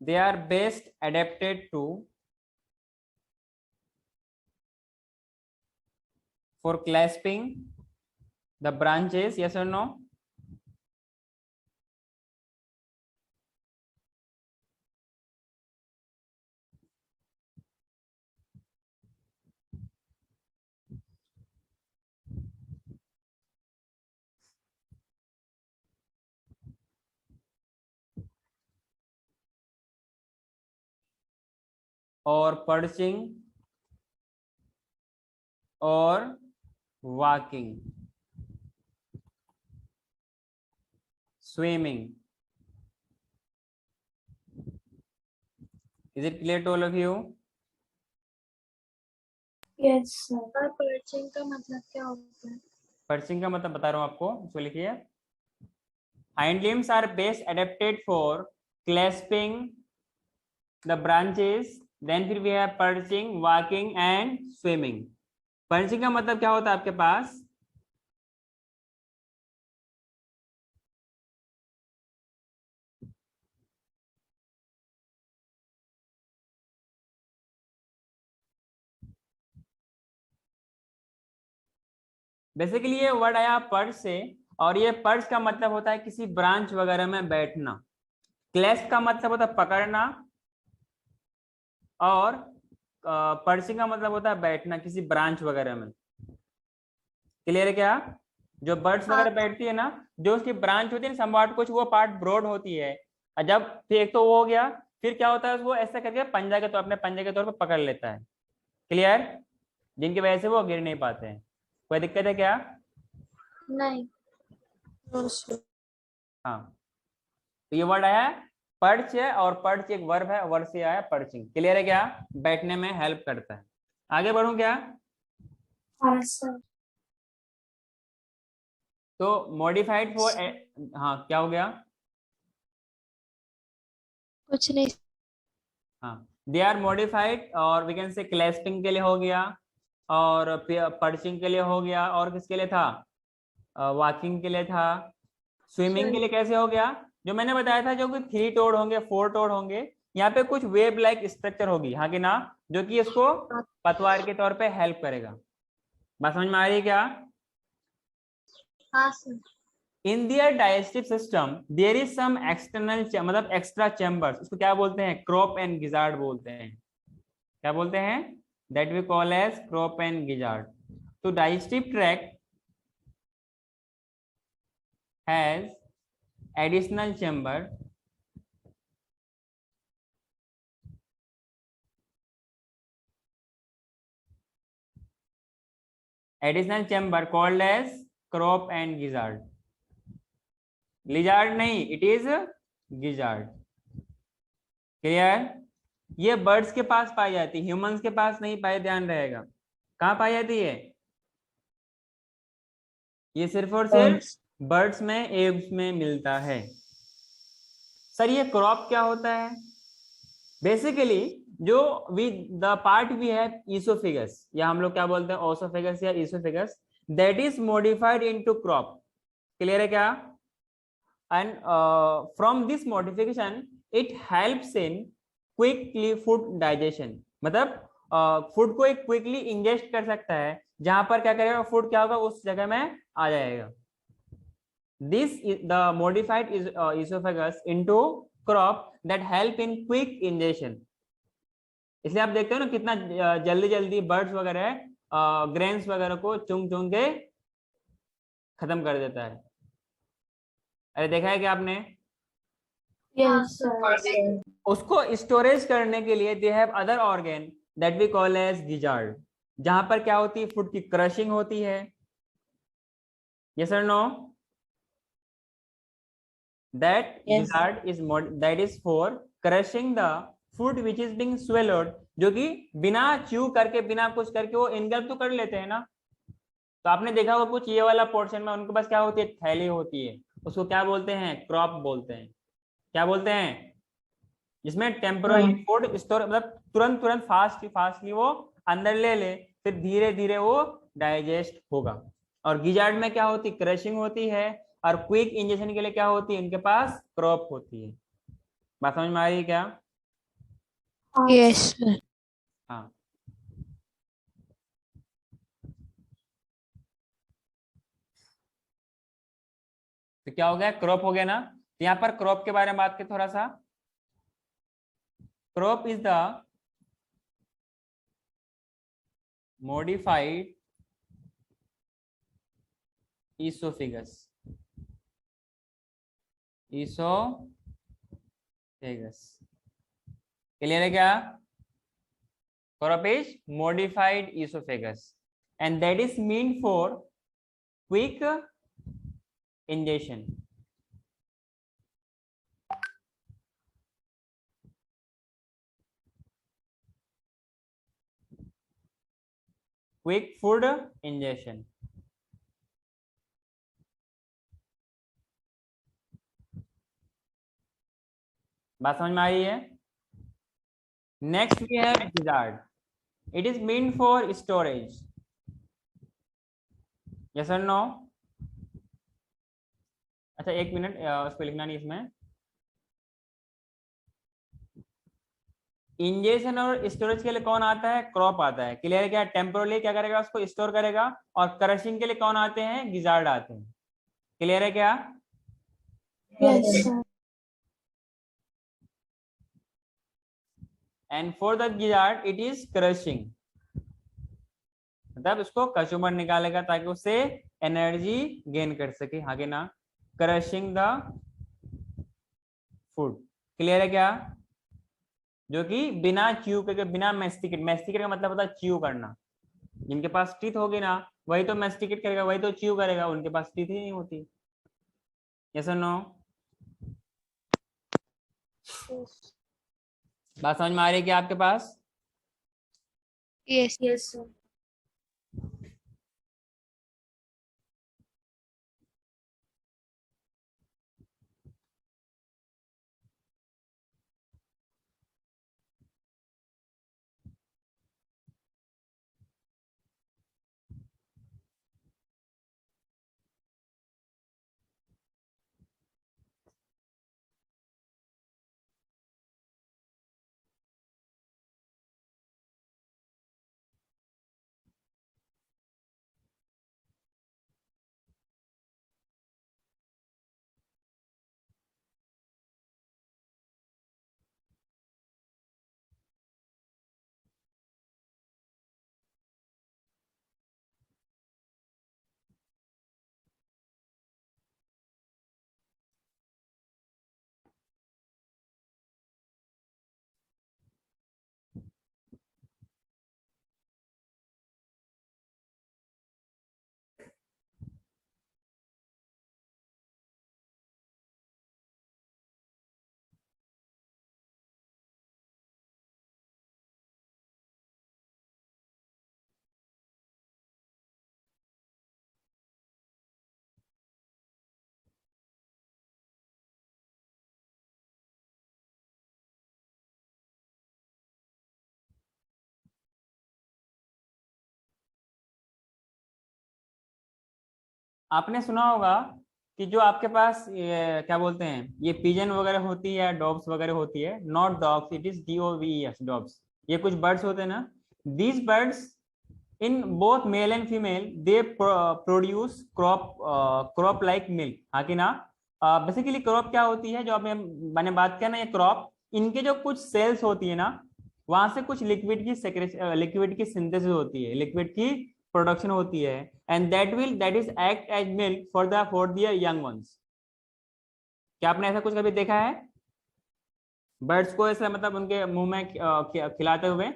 they are best adapted to for clasping the branches, yes or no? और पर्चिंग और walking, swimming. Is it clear to all of you? Yes, sir. और perching का मतलब क्या होता है? Perching का मतलब बता रहा हूं आपको, इसको लिखिए। Hind limbs are best adapted for clasping the branches, then फिर we have perching, walking and swimming. Perching का मतलब क्या होता है आपके पास, बेसिकली ये वर्ड आया पर्च से, और ये पर्च का मतलब होता है किसी ब्रांच वगैरह में बैठना। क्लैस्प का मतलब होता है पकड़ना, और पर्चिंग का मतलब होता है बैठना किसी ब्रांच वगैरह में। क्लियर है क्या? जो बर्ड्स वगैरह बैठती है ना, जो उसकी ब्रांच होती है ना, समवाट कुछ वो पार्ट ब्रॉड होती है, और जब फिर एक तो वो हो गया, फिर क्या होता है वो ऐसा करके पंजा के तौर अपने पंजे के तौर पर पकड़ लेता है। क्लियर? जिनकी वजह से वो गिर नहीं पाते हैं। कोई दिक्कत है क्या? नहीं। हाँ, तो ये वर्ड आया पर्च है, और पर्च एक वर्ब है, वर्ब से आया पर्चिंग। क्लियर है क्या? बैठने में हेल्प करता है। आगे बढ़ूं क्या? हाँ सर। तो मॉडिफाइड फॉर, हाँ क्या हो गया? कुछ नहीं। हाँ, दे आर मॉडिफाइड, और वी कैन से क्लैस्पिंग के लिए हो गया, और पर्चिंग के लिए हो गया, और किसके लिए था? वॉकिंग के लिए था। स्विमिंग के लिए कैसे हो गया? जो मैंने बताया था, जो कि 3 टोड होंगे, 4 टोड होंगे, यहाँ पे कुछ वेब लाइक स्ट्रक्चर होगी, हाँ कि ना, जो कि इसको पतवार के तौर पे हेल्प करेगा। बात समझ में आ रही है क्या? हाँ सर। In their digestive system there is some external, मतलब एक्स्ट्रा चैम्बर्स, इसको क्या बोलते हैं? क्रॉप एंड गिजार्ड बोलते हैं। क्या बोलते हैं? That we call as crop and gizzard. तो digestive tract has additional chamber, additional chamber called as crop and gizzard. Lizard नहीं, इट इज गिजार्ड। क्लियर? ये बर्ड्स के पास पाई जाती है, ह्यूमंस के पास नहीं पाई, ध्यान रहेगा। कहाँ पाई जाती है? ये सिर्फ और सिर्फ बर्ड्स में, एव्स में मिलता है। सर ये क्रॉप क्या होता है? बेसिकली जो we the part we have esophagus, या हम लोग क्या बोलते हैं, ओसोफेगस या esophagus, that is modified into crop. Clear है क्या? And from this modification it helps in quickly food digestion, मतलब फूड को एक क्विकली इंजेस्ट कर सकता है, जहां पर क्या करेगा फूड, क्या होगा उस जगह में आ जाएगा। This is the modified esophagus into crop that help in quick ingestion। इसलिए आप देखते हो ना कितना जल्दी जल्दी बर्ड्स वगैरह ग्रेन्स वगैरह को चुंग चुंग के खत्म कर देता है। अरे देखा है क्या आपने? Yes, sir. उसको स्टोरेज करने के लिए they have other organ that we call as gizzard, जहां पर क्या होती है, फूड की क्रशिंग होती है। यस और no? That Yes. Gizzard that is for crushing the food which is being swallowed, जो कि बिना च्यू करके बिना कुछ करके वो इनगल्प तो कर लेते हैं ना। तो आपने देखा होगा कुछ ये वाला पोर्शन में उनके पास क्या होती है, थैली होती है, उसको क्या बोलते हैं, क्रॉप बोलते हैं। क्या बोलते हैं? जिसमें टेम्पोररी फूड स्टोर, मतलब तुरंत तुरंत फास्टली वो अंदर ले ले, फिर धीरे धीरे वो डाइजेस्ट होगा। और गिजार्ड में क्या होती, क्रशिंग होती है, और क्विक इंजेक्शन के लिए क्या होती है, इनके पास क्रॉप होती है। बात समझ में आ रही है क्या? Yes, sir. हाँ। तो क्या हो गया, क्रॉप हो गया ना। तो यहाँ पर क्रॉप के बारे में बात करें थोड़ा सा। Crop is the modified esophagus. Clear है क्या? Crop is modified esophagus and that is meant for quick ingestion. Quick food ingestion. बात समझ में आ रही है? Next we have gizzard. It is meant for storage. Yes or no? अच्छा एक minute, उसको लिखना नहीं इसमें। इंजेक्शन और स्टोरेज के लिए कौन आता है, क्रॉप आता है। क्लियर है क्या? टेम्पोरली क्या करेगा, उसको स्टोर करेगा। और क्रशिंग के लिए कौन आते हैं, गिजार्ड आते हैं। क्लियर है क्या? Yes, sir. And for the gizzard it is crushing, मतलब उसको कचूमर निकालेगा ताकि उससे एनर्जी गेन कर सके, आगे ना। Crushing the food. क्लियर है क्या? जो कि बिना च्यू करके, बिना मैस्टिकेट, मैस्टिकेट का मतलब होता है च्यू करना। जिनके पास टीथ होगी ना वही तो मैस्टिकेट करेगा, वही तो च्यू करेगा, उनके पास टीथ ही नहीं होती। यस और नो? बात समझ में आ रही है क्या आपके पास? Yes. Yes, sir. आपने सुना होगा कि जो आपके पास ये क्या बोलते हैं, ये पिजन वगैरह होती है, डॉग्स वगैरह होती है, not dogs, it is DOVES, dogs. ये कुछ बर्ड्स होते हैं ना, these birds in both male and female they produce crop like milk, हाँ कि ना। बेसिकली क्रॉप क्या होती है, जो आपने मैंने बात किया ना, ये क्रॉप, इनके जो कुछ सेल्स होती है ना, वहां से कुछ लिक्विड की सिंथेसिस होती है, लिक्विड की प्रोडक्शन होती है, and that is act as milk for the young ones. क्या आपने ऐसा कुछ कभी देखा है? बर्ड्स को ऐसे मतलब उनके मुंह में खिलाते हुए।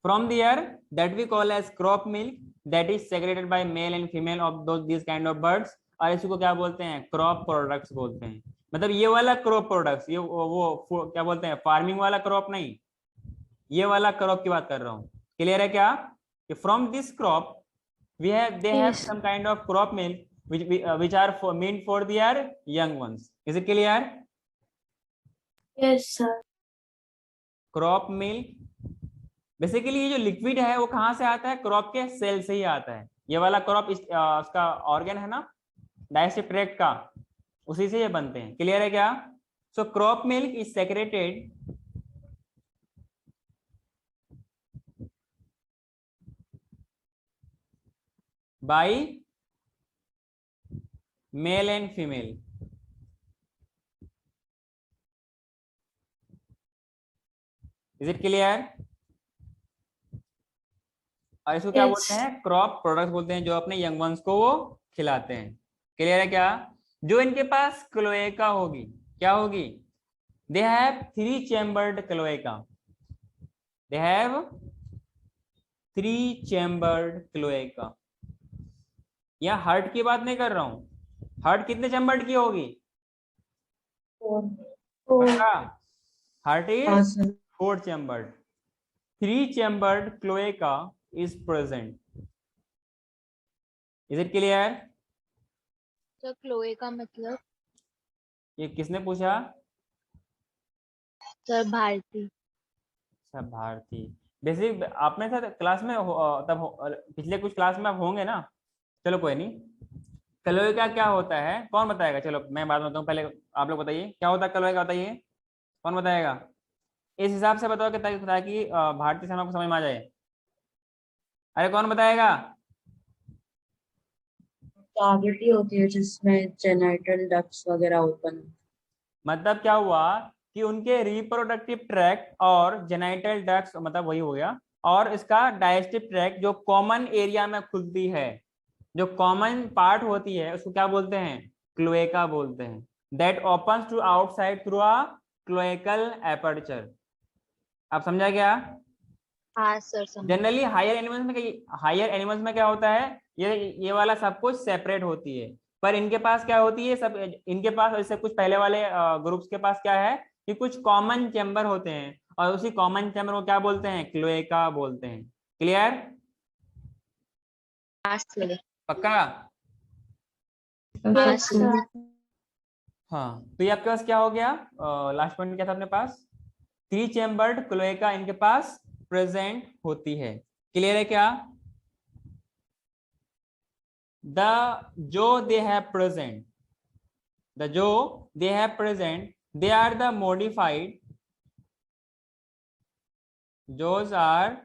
From there that we call as crop milk that is secreted by male and female of though this kind of birds. और इसको क्या बोलते हैं? क्रॉप प्रोडक्ट्स बोलते हैं। मतलब ये वाला क्रॉप प्रोडक्ट्स, ये वो क्या बोलते हैं, फार्मिंग वाला क्रॉप नहीं, ये वाला क्रॉप की बात कर रहा हूँ। क्लियर है क्या? कि from this crop they have Yes. some kind of crop milk which are meant for their young ones. Is it clear? Yes, sir. Crop milk basically ये जो लिक्विड है वो कहाँ से आता है? क्रॉप के सेल से ही आता है। ये वाला क्रॉप उसका ऑर्गन है ना, डाइजेस्टिव ट्रैक्ट का, उसी से ये बनते हैं। क्लियर है क्या? So crop milk is secreted by male and female. Is it clear? और इसको क्या Yes. बोलते हैं? क्रॉप प्रोडक्ट्स बोलते हैं, जो अपने यंग वंस को वो खिलाते हैं। क्लियर है क्या? जो इनके पास क्लोएका होगी, क्या होगी? They have 3 chambered cloaca. They have 3 chambered cloaca. यहाँ हार्ट की बात नहीं कर रहा हूं। हार्ट कितने चैम्बर्ड की होगी? Four. पक्का? हार्ट हाँ is sir 4 chambered. 3 chambered cloaca is present. Is it clear? तो क्लोए का मतलब ये किसने पूछा? सर भारती। सब भारती। बेसिक आपने सर क्लास में पिछले कुछ क्लास में आप होंगे ना। चलो कोई नहीं। क्लोए का क्या होता है कौन बताएगा? चलो मैं बात बताऊं, पहले आप लोग बताइए क्या होता है क्लोए का, बताइए कौन बताएगा? इस हिसाब से बताओ कि ताकि भारतीय सेना को समझ में आ जाए। अरे कौन बताएगा? कैविटी होती है जिसमें जेनिटल डक्ट्स वगैरह ओपन। मतलब क्या हुआ कि उनके रिप्रोडक्टिव ट्रैक्ट और जेनाइटल डक्ट्स, मतलब वही हो गया, और इसका डाइजेस्टिव ट्रैक्ट जो कॉमन एरिया में खुलती है, जो कॉमन पार्ट होती है, उसको क्या बोलते हैं? क्लोएका बोलते हैं। That opens to outside through a cloacal aperture. आप समझा क्या? हाँ सर समझ। जनरली हायर एनिमल्स में क्या होता है? ये वाला सब कुछ सेपरेट होती है। पर इनके पास क्या होती है? सब इनके पास ऐसे कुछ पहले वाले ग्रुप्स के पास क्या है कि कुछ कॉमन चैम्बर होते हैं, और उसी कॉमन चैम्बर को क्या बोलते हैं? क्लोएका बोलते हैं। क्लियर? हाँ सर। पक्का? हाँ Yes, सर। sir. हाँ, तो ये आपके पास क्या हो गया? लास्ट पॉइंट क्या था अपने पास? 3 चैम्बर्ड क्लोएका इनके पास प्रेजेंट होती है। क्लियर है क्या? द जो they have present, they are the modified, those are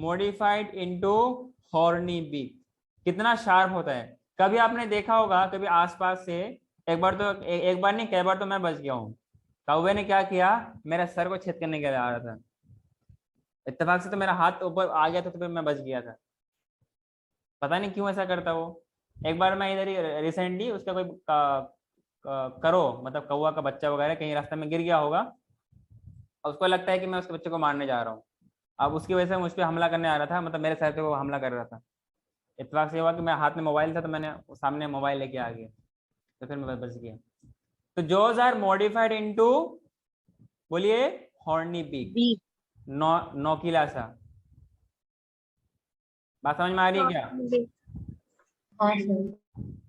modified into horny beak। कितना शार्प होता है? कभी आपने देखा होगा, कभी आसपास से, एक बार तो एक बार नहीं कई बार तो मैं बच गया हूँ। कौवे ने क्या किया, मेरा सर को छेद करने के लिए आ रहा था, इत्तेफाक से तो मेरा हाथ ऊपर आ गया था, तो फिर मैं बच गया था। पता नहीं क्यों ऐसा करता वो। एक बार मैं इधर ही रिसेंटली उसका कोई करो मतलब कौवा का बच्चा वगैरह कहीं रास्ते में गिर गया होगा, और उसको लगता है कि मैं उसके बच्चे को मारने जा रहा हूँ। अब उसकी वजह से मुझ पर हमला करने आ रहा था, मतलब मेरे सर पे वो हमला कर रहा था। इत्तेफाक से हुआ कि मेरे हाथ में मोबाइल था, तो मैंने सामने मोबाइल लेके आ गया, तो फिर मैं बच गया। तो जोज आर मॉडिफाइड इनटू, बोलिए, हॉर्नी बीक, बी। नोकीला सा। बात समझ में आ रही है क्या? हाँ सर।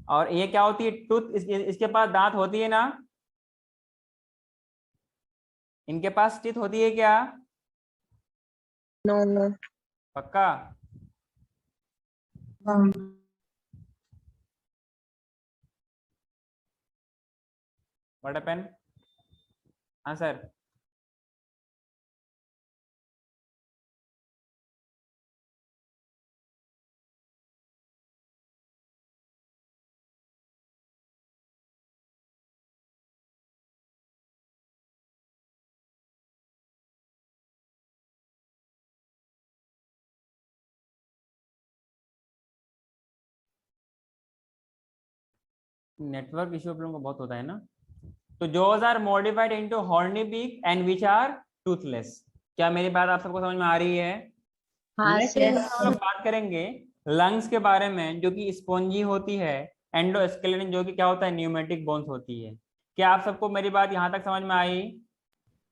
और ये क्या होती है? टूथ, इसके पास दांत होती है ना, इनके पास टीथ होती है क्या? No no. पक्का? हाँ व्हाट हैपेंड? हाँ सर। नेटवर्क इश्यू आप लोगों को बहुत होता है ना। तो jaws are modified into horny beak and which are toothless. क्या मेरी बात आप सबको समझ में आ रही है? हाँ Next सर। हम लोग बात करेंगे लंग्स के बारे में, जो कि स्पॉन्जी होती है, एंडोस्केलेटन जो कि क्या होता है, न्यूमेटिक बोन्स होती है। क्या आप सबको मेरी बात यहाँ तक समझ में आई?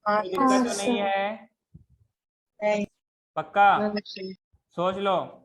हाँ कोई दिक्कत तो नहीं है? नहीं। पक्का? हाँ सर। सोच लो।